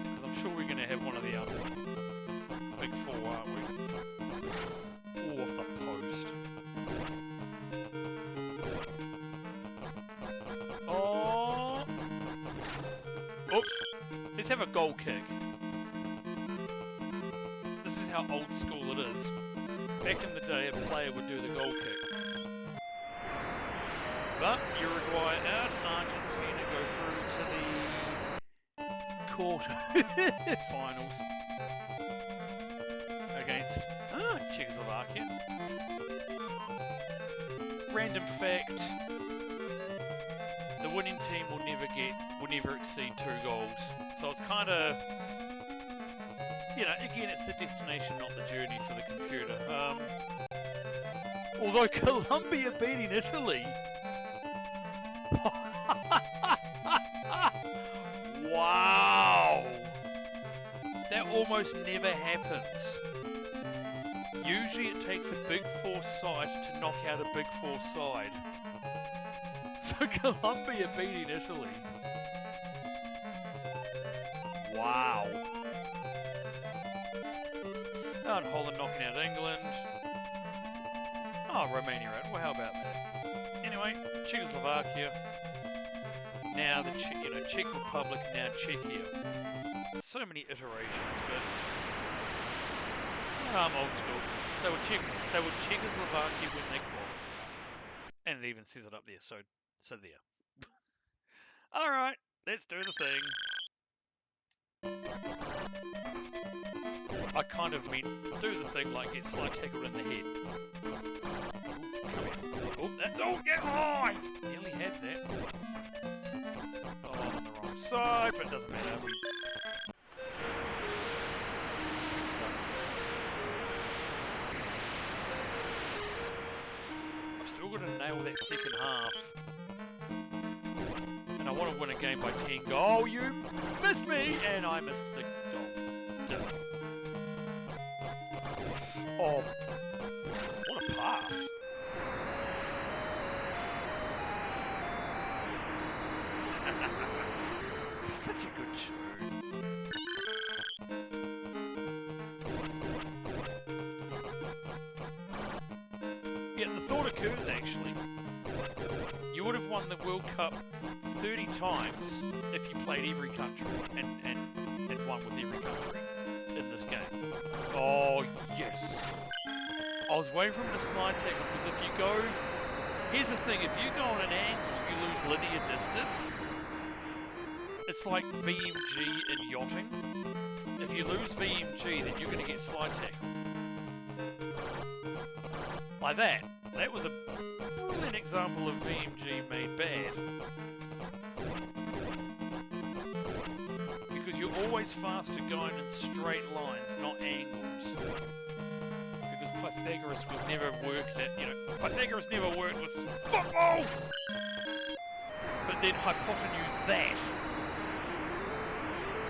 Because I'm sure we're going to have one of the big four, aren't we? Or off the post. Oh! Oops! Let's have a goal kick. This is how old school it is. Back in the day, a player would do the goal kick. But Uruguay out, Argentina go through to the quarter-finals against Czechoslovakia. Random fact: the winning team will never exceed 2 goals. So it's kind of, you know, again, it's the destination, not the journey for the computer. Although Colombia beating Italy. Wow! That almost never happens. Usually it takes a big four side to knock out a big four side. So Colombia beating Italy. Wow. Oh, and Holland knocking out England. Oh, Romania out. Well, how about that? Anyway, Czechoslovakia. Now the Czech Republic, now Czechia. So many iterations, but I'm old school. They were Czechoslovakia when they qualified. And it even says it up there, so there. Alright, let's do the thing. I kind of mean do the thing like get slide tackled in the head. Oh, get high! Nearly had that. Oh, I'm on the wrong side, but it doesn't matter. I've still got to nail that second half. And I want to win a game by 10 goals. Oh, you missed me! And I missed the goal. Duh. Oh, what a pass. Such a good tune. Yeah, the thought occurs actually. You would have won the World Cup 30 times if you played every country and won with every country in this game. Oh, yes. I was waiting for him to slide tackle because if you go... Here's the thing, if you go on an angle, you lose linear distance. It's like VMG in yachting. If you lose VMG, then you're going to get slide tackle. Like that. That was a brilliant example of VMG made bad. Because you're always faster going in straight lines, not angles. Because Pythagoras was never worked at, Pythagoras never worked with football! But then hypotenuse that.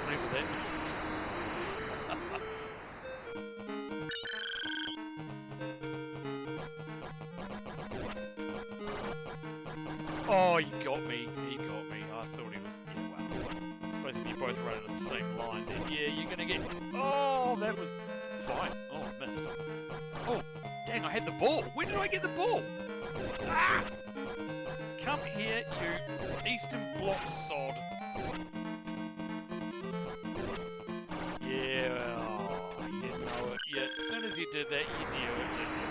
Whatever that means. Oh, he got me. He got me. I thought he was... Yeah, well. Both of you both running at the same line then. Yeah, you're going to get... Oh, that was fine. Oh, I missed. Oh, dang, I had the ball. When did I get the ball? Ah! Come here, you Eastern Bloc sod. Yeah, oh, you know it. Yeah, as soon as you did that, you knew it, didn't you?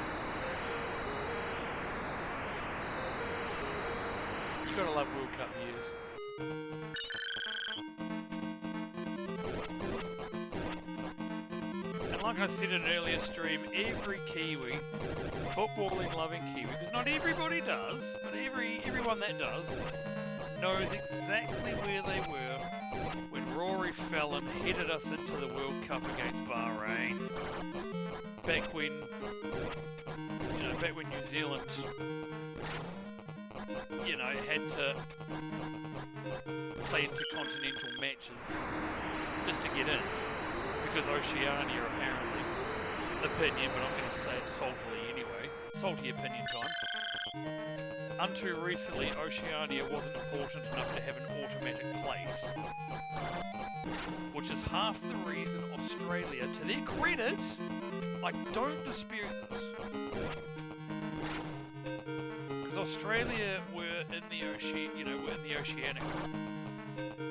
You gotta love World Cup years. And like I said in an earlier stream, every Kiwi, footballing loving Kiwi, because not everybody does, but everyone that does, knows exactly where they were when Rory Fallon headed us into the World Cup against Bahrain. Back when New Zealand, had to play intercontinental matches just to get in. Because Oceania apparently, opinion, but I'm going to say it saltily anyway. Salty opinion time. Until recently, Oceania wasn't important enough to have an automatic place. Which is half the reason Australia, to their credit, I don't dispute this. Because Australia were in the Oceanic,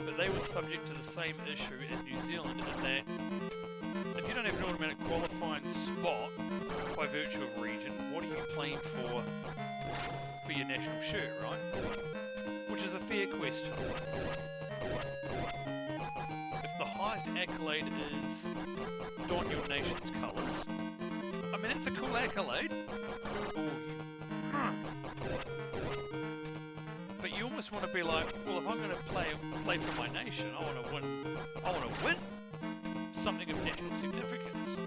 but they were subject to the same issue as New Zealand in that if you don't have an automatic qualifying spot by virtue of region, what are you playing for your national shirt, right? Which is a fair question. If the highest accolade is don your nation's colours, I mean, it's a cool accolade. But you almost want to be like, well, if I'm going to play for my nation, I want to win something of national significance.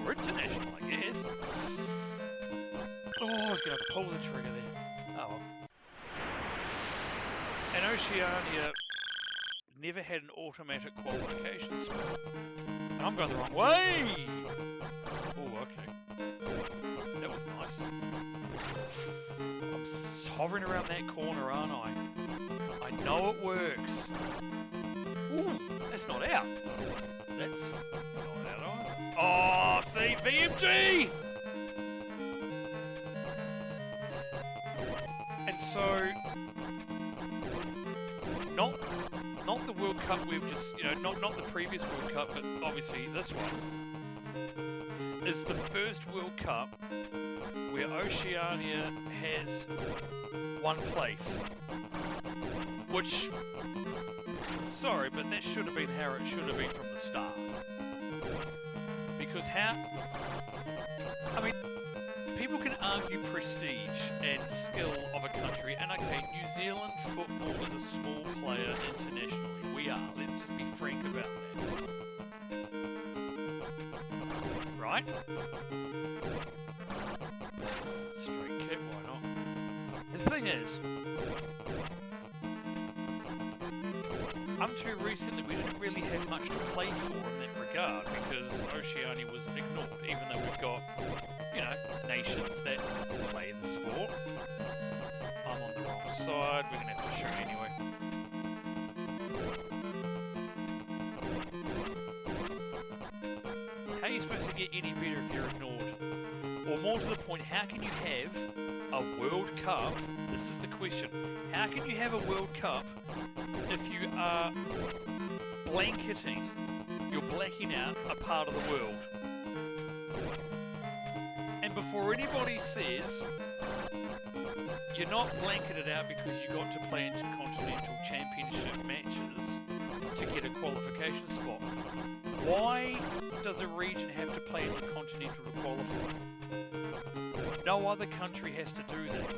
Or international, I guess. Oh, I'm going to pull the trigger there. Oh well. And Oceania never had an automatic qualification spot. I'm going the wrong way! Oh, okay. That was nice. I'm hovering around that corner, aren't I? I know it works. Ooh, that's not out. That's not out either. Oh, see, VMG! And so, not the World Cup we've just, not the previous World Cup, but obviously this one, is the first World Cup where Oceania has one place. Which, sorry, but that should have been how it should have been from the start. Because people can argue prestige and skill of a country, and okay, New Zealand football is a small player internationally. We are, let's just be frank about that. Right? Straight kick, why not? The thing is, until recently we didn't really have much to play for in that regard because Oceania was ignored, even though we've got nations that play the sport. I'm on the wrong side, we're going to have to shoot anyway. How are you supposed to get any better if you're ignored? Or more to the point, how can you have a World Cup? This is the question. How can you have a World Cup if you are you're blacking out a part of the world? And before anybody says you're not blanketed out because you got to play intercontinental championship matches to get a qualification spot, why does a region have to play intercontinental to qualify? No other country has to do that.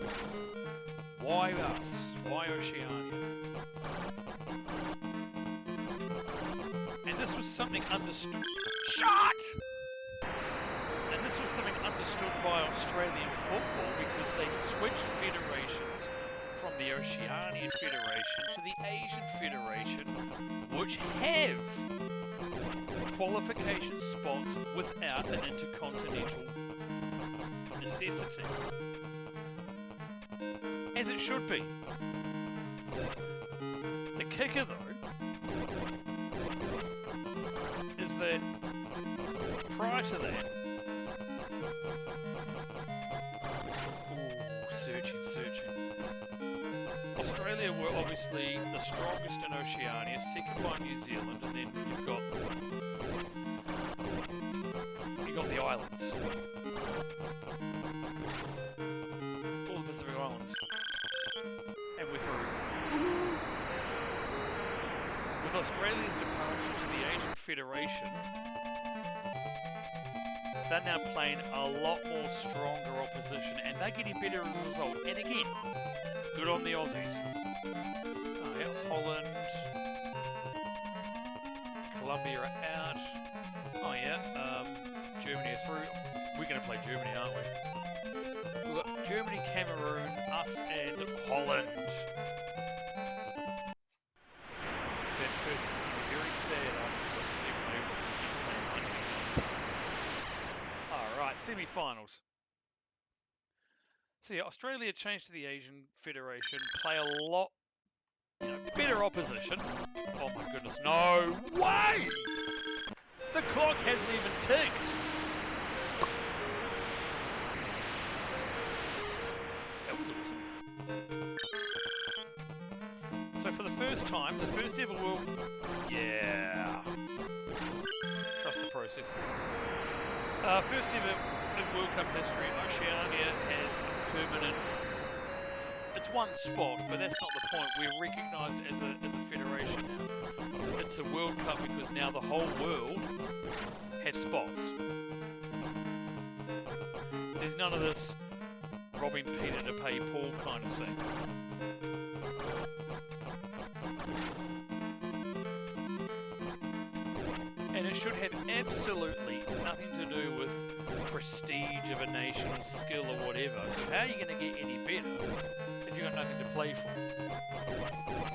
Why us? Why Oceania? And this was something understood. Shut! And this was something understood by Australian football because they switched federations from the Oceania Federation to the Asian Federation, which have qualification spots without an intercontinental necessity. As it should be. The kicker though is that prior to that, searching. Australia were obviously the strongest in Oceania, second by New Zealand, and then you've got the islands. All the Pacific Islands. And we're through. With Australia's departure to the Asian Federation, they're now playing a lot more stronger opposition, and they're getting better as a result. And again, good on the Aussies. Oh yeah, Holland, Colombia are out. Oh yeah, Germany are through. We're going to play Germany, aren't we? We've got Germany, Cameroon, us, and Holland. That person's going to be very sad after this segment. Alright, semi-finals. So yeah, Australia changed to the Asian Federation, play a lot, better opposition. Oh my goodness, no way! The clock hasn't even ticked. That was awesome. So for the first time, the first ever World... Yeah. Trust the process. First ever in World Cup history, Oceania has a permanent... It's one spot, but that's not the point. We're recognised as a federation now. It's a World Cup because now the whole world has spots. There's none of this robbing Peter to pay Paul kind of thing. And it should have absolutely nothing to do with prestige of a nation or skill or whatever. So how are you going to get any better if you've got nothing to play for?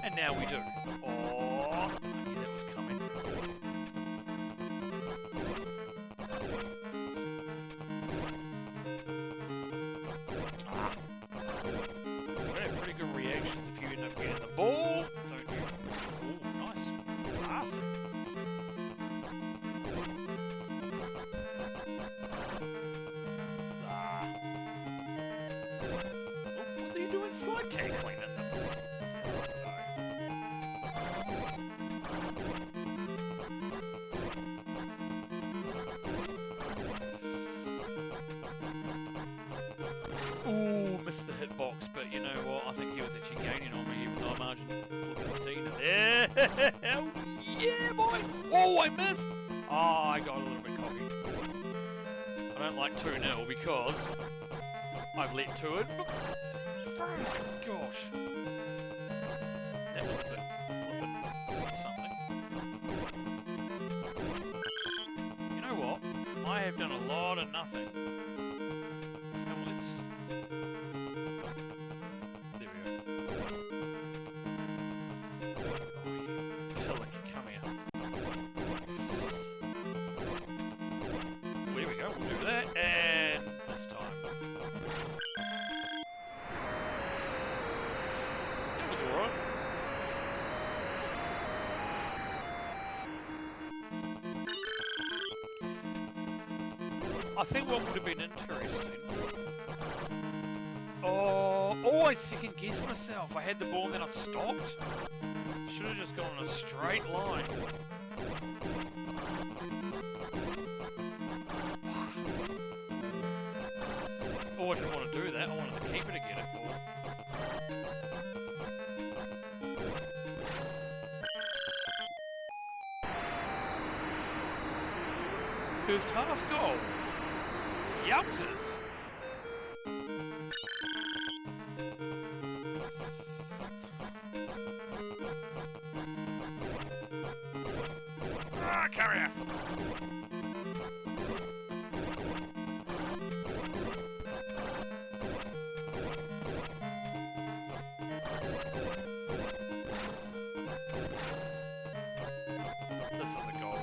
And now we do. Oh, I knew that was coming. Ah. They have pretty good reactions if you end up getting the ball, don't you? Oh, nice. Awesome. What are you doing slide tackling in them? Ooh, missed the hitbox, but you know what? I think he was actually gaining on me, even though I'm Argentina. Yeah, yeah, boy! Oh, I missed! Oh, I got a little bit cocky. I don't like 2-0 because I've let to it. Oh my gosh. That was a bit something. You know what? I have done a lot of nothing. And let's... There we go. Oh yeah. Pillock, come here. There we go, we'll do that. And this time. That was alright. I think what would have been interesting. Oh, I second guessed myself. I had the ball and then I stopped. Should have just gone on a straight line. Oh, I didn't want to do that. I wanted the keeper to get it. First half goal. Yowzers. Ah, come here. This is a goal.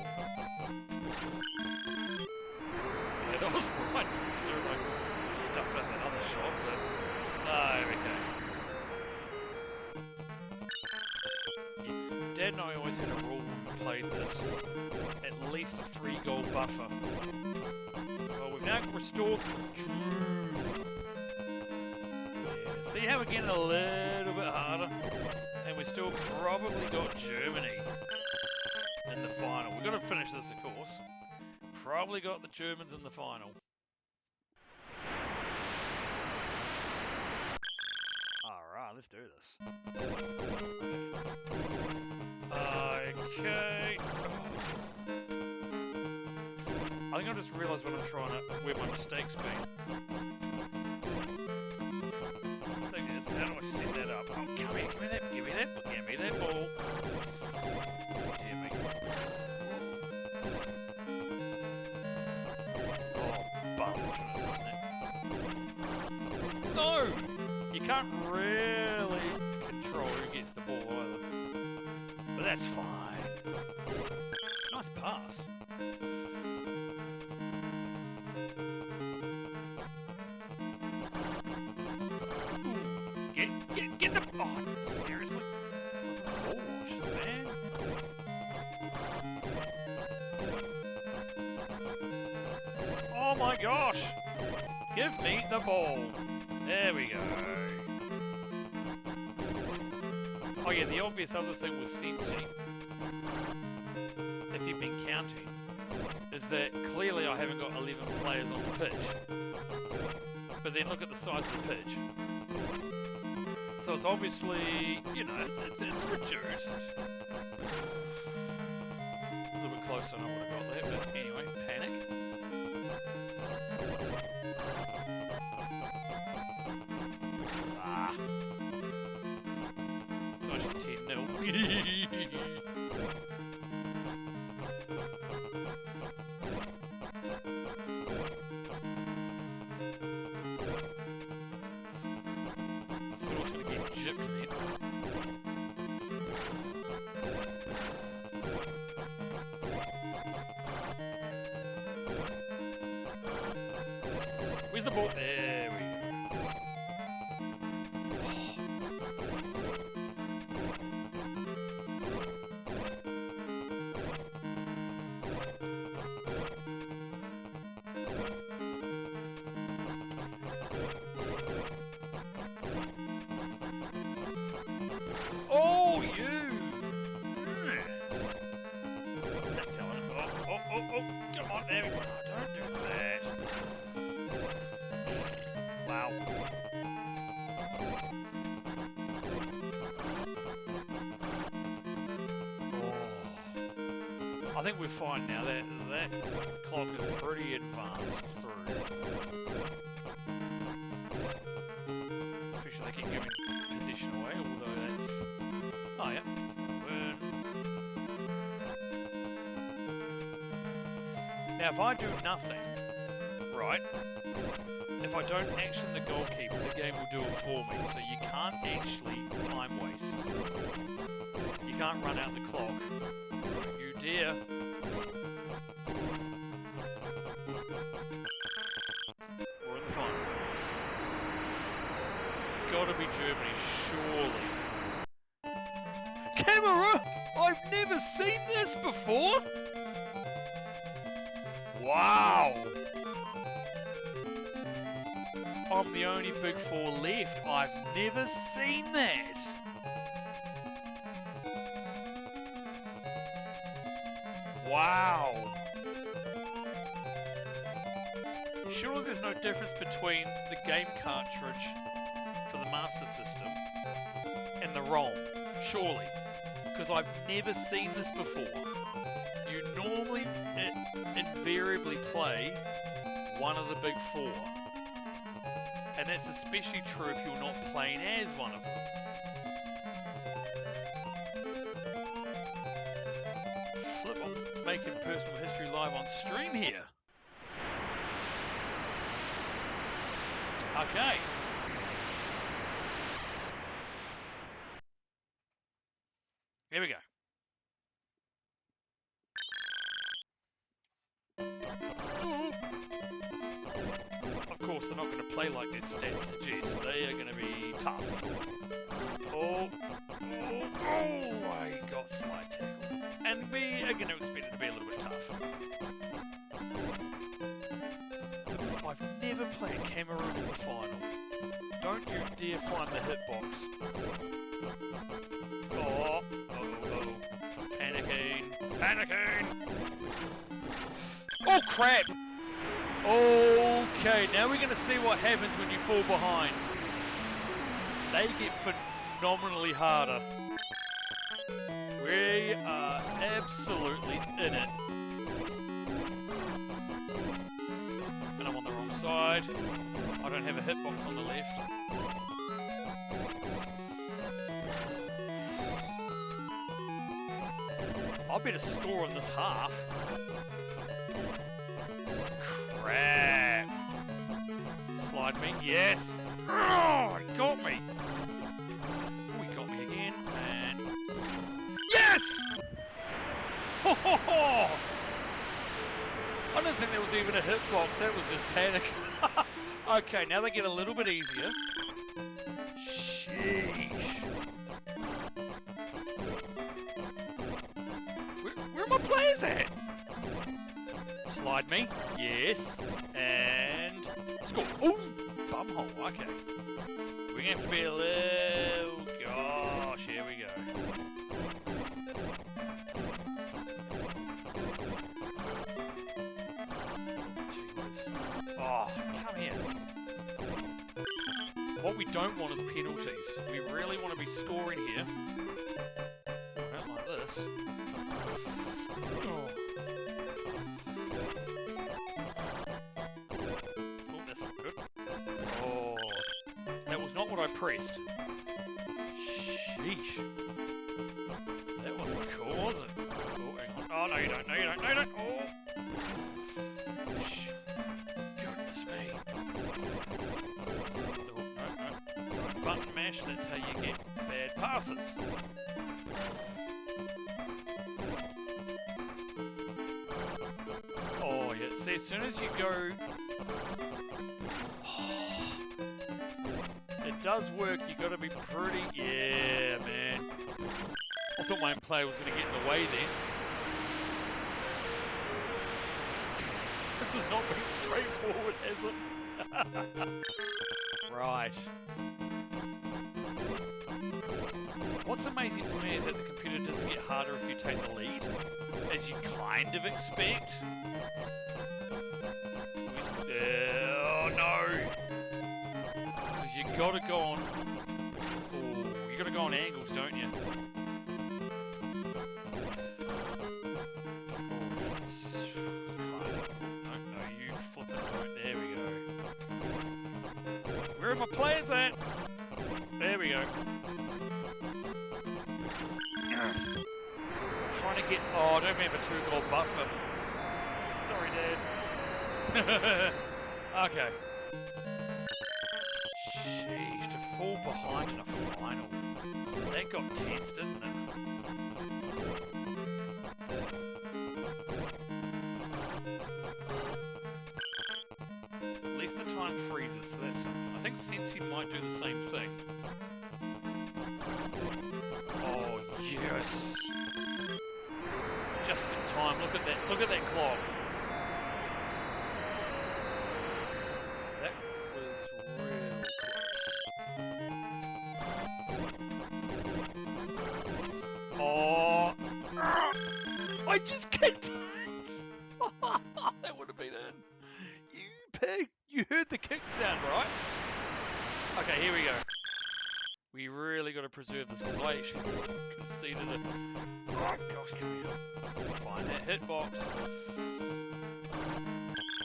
That was right. Sort of like stuffed up another shot, but okay. Yeah. Dad and I always had a rule when we played this. At least a 3-goal buffer. Well, we've now restored Drew. Yeah. See how we're getting a little bit harder? And we still probably got Germany in the final. We've got to finish this, of course. Probably got the Germans in the final. Alright, let's do this. Okay. I think I just realised what I'm trying to... where my mistake's been. How do I set that up? Oh, come here, give me that, give me that, give me that ball. Damn me. Oh, bum, should have done that. No! You can't really control who gets the ball either. But that's fine. Nice pass. Josh! Give me the ball. There we go. Oh yeah, the obvious other thing with Sensi, if you've been counting, is that clearly I haven't got 11 players on the pitch. But then look at the size of the pitch. So it's obviously, you know, it's reduced. A little bit closer than I would have got there, but anyway, panic. Ah. So I just 10-0. Where's the ball? There we go. Oh, you! Oh, come on, there we go. Don't do that. Wow. Oh. I think we're fine now. That clock is pretty advanced through. Especially they keep giving possession away, although that's... Oh, yeah. Burn. Now, if I do nothing, right, if I don't action the goalkeeper, the game will do it for me. So you can't actually time waste. You can't run out the clock. You dare. We're in the final. Gotta be Germany, surely. Camera! I've never seen this before! Wow! I'm the only Big Four left. I've never seen that. Wow. Surely there's no difference between the game cartridge for the Master System and the ROM. Surely. Because I've never seen this before. You normally, invariably play one of the Big Four. And that's especially true if you're not playing as one of them. Flip, I'm making personal history live on stream here. Okay. Here we go. Of course, they're not going to play like their stats suggest. They are going to be tough. Oh, I got slide tackle. And we are going to expect it to be a little bit tough. I've never played Cameroon in the final. Don't you dare find the hitbox. Oh. Panicking! Oh, crap! Okay, now we're going to see what happens when you fall behind. They get phenomenally harder. We are absolutely in it. And I'm on the wrong side. I don't have a hitbox on the left. I better score on this half. Crap. Slide me. Yes. Oh, he got me. Oh, he got me again. And yes! Ho, ho, ho! I don't think there was even a hitbox. That was just panic. Okay, now they get a little bit easier. Sheesh. Where are my players at? Guide me. Yes. And score. Ooh, bumhole. Okay. We're gonna have to be a little. Gosh, here we go. Oh, come here. What we don't want is penalties. We really want to be scoring here. I don't like this. Oh. Oh, that's not good. Oh, that was not what I pressed. Sheesh. That wasn't cool, was it? Oh, hang on. Oh, no you don't. No you don't. No you don't. Oh. Goodness me. Oh, no. Button mash, that's how you get bad passes. Oh, yeah. See, as soon as you go... It does work, you got to be pretty... Yeah, man. I thought my own player was going to get in the way there. This has not been straightforward, has it? Right. What's amazing for me is that the computer doesn't get harder if you take the lead, as you kind of expect. Oh no! Because you gotta go on. Oh, you gotta go on angles, don't you? No, you flip it right. There we go. Where are my players at? There we go. Yes. Trying to get. Oh, I don't remember 2-goal buffer. Sorry, Dad. Okay. Sheesh, to fall behind in a final. That got tense, didn't it? Left the time freezes, so that's something. I think Sensi might do the same thing. Oh, yes. Just in time. Look at that. Look at that clock. That was real close. Oh. I just kicked it. That would have been in. You pig. You heard the kick sound, right? Okay, here we go. We really got to preserve this because I actually conceded it. Oh gosh, come here. Find that hitbox.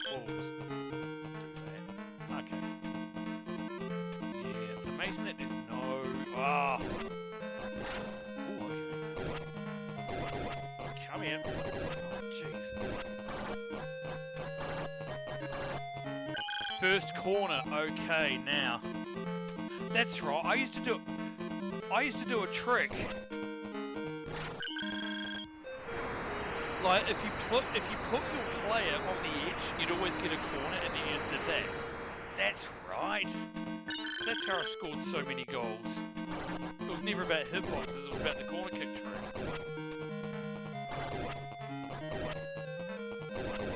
Oh. Okay. Yeah, it's amazing that there's no... Ah. Oh, okay. Come here. Oh, jeez. First corner. Okay, now. That's right. I used to do a trick. Like if you put your player on the edge, you'd always get a corner, and then you just did that. That's right. That's how I scored so many goals. It was never about hitboxes, it was about the corner kick trick.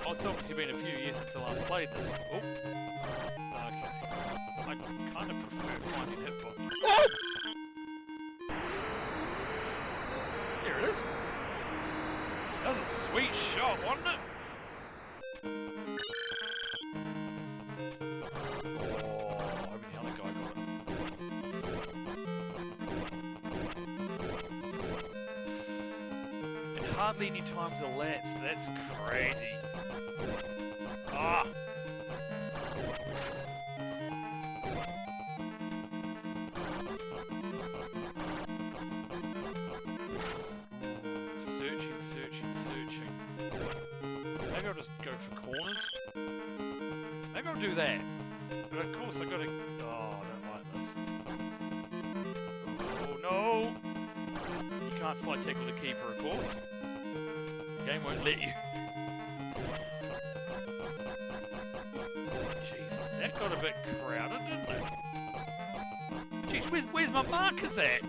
Oh, it's obviously been a few years since I last played this. Oh. Okay. I kind of prefer finding hitboxes. Oh! There it is. That was a sweet shot, wasn't it? Oh, hoping the other guy got it. And hardly any time to lapse. That's crazy. Ah! Maybe I'll just go for corners. Maybe I'll do that. But of course I gotta... Oh, I don't like this. Oh no! You can't slide tackle the keeper, of course. The game won't let you. Jeez, that got a bit crowded, didn't it? Jeez, where's my markers at?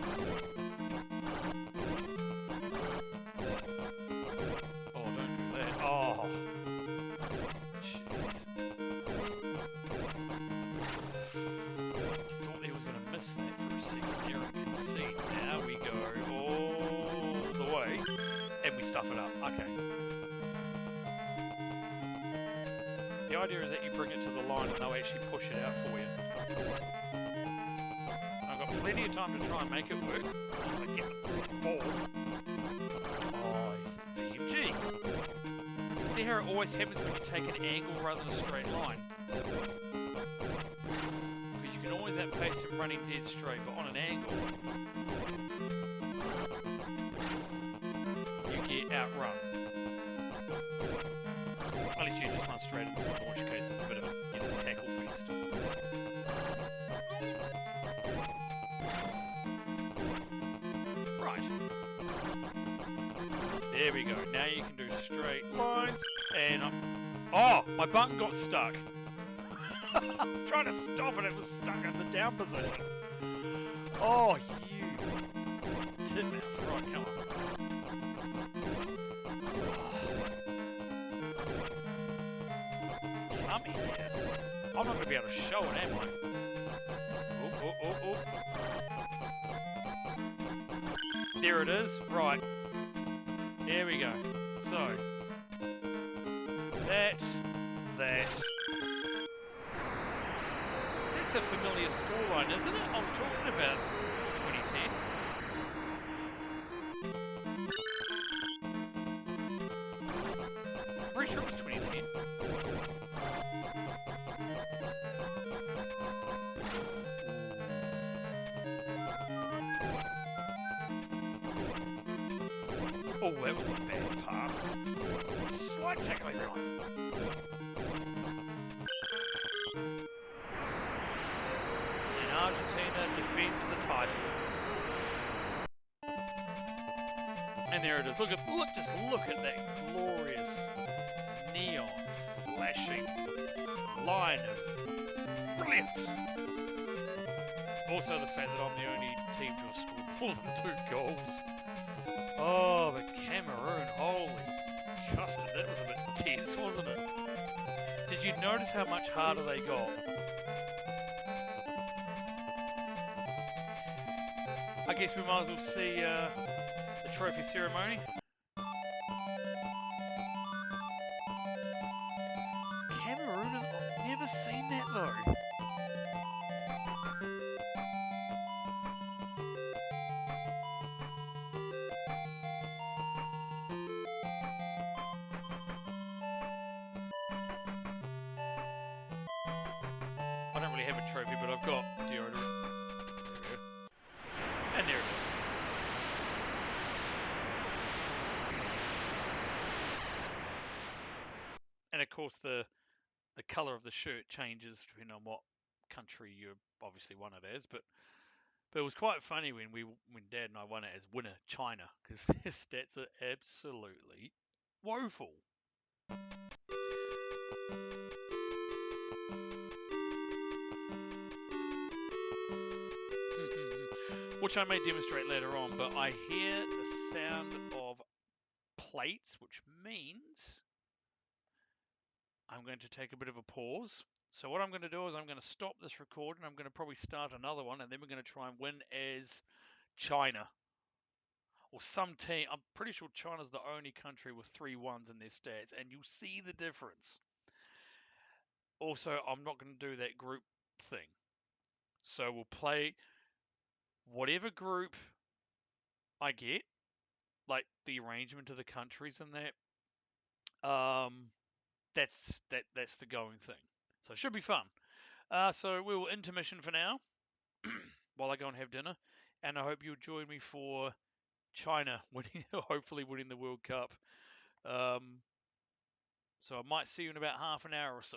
idea is that you bring it to the line and they'll actually push it out for you. I've got plenty of time to try and make it work. I get the ball. Oh, BMG. See how it always happens when you take an angle rather than a straight line? Because you can always outpace him running dead straight, but on an angle, you get outrun. Unless you just run straight into them, in which case it's a bit of a tackle fest. Right. There we go. Now you can do straight line. And oh, my button got stuck. I'm trying to stop it. It was stuck in the down position. Oh, you titmouse. Right, come on. Come here. I'm not going to be able to show it, am I? Oh. There it is. Right. There we go. So, that's a familiar scoreline, isn't it? I was talking about 2010. I'm pretty sure it was 2010. Oh, that was a bad pass. Slight tackle, everyone. And Argentina defends the title. And there it is. Just look at that glorious neon flashing line of brilliance. Also the fact that I'm the only team to have scored more than 2 goals. Oh, but Cameroon, holy custard, that was a bit tense, wasn't it? Did you notice how much harder they got? I guess we might as well see the trophy ceremony. Cameroon, I've never seen that though. I don't really have a trophy, but I've got deodorant. There we go. And there it is. And of course the colour of the shirt changes depending on what country you obviously won it as, but it was quite funny when Dad and I won it as winner China, because their stats are absolutely woeful. Which I may demonstrate later on, but I hear the sound of plates, which means I'm going to take a bit of a pause. So what I'm going to do is I'm going to stop this recording. I'm going to probably start another one, and then we're going to try and win as China. Or some team. I'm pretty sure China's the only country with 3 1s in their stats, and you'll see the difference. Also, I'm not going to do that group thing. So we'll play whatever group I get, like the arrangement of the countries and that. That's the going thing. So it should be fun. So we will intermission for now while I go and have dinner, and I hope you'll join me for China winning, hopefully winning the World Cup. So I might see you in about half an hour or so.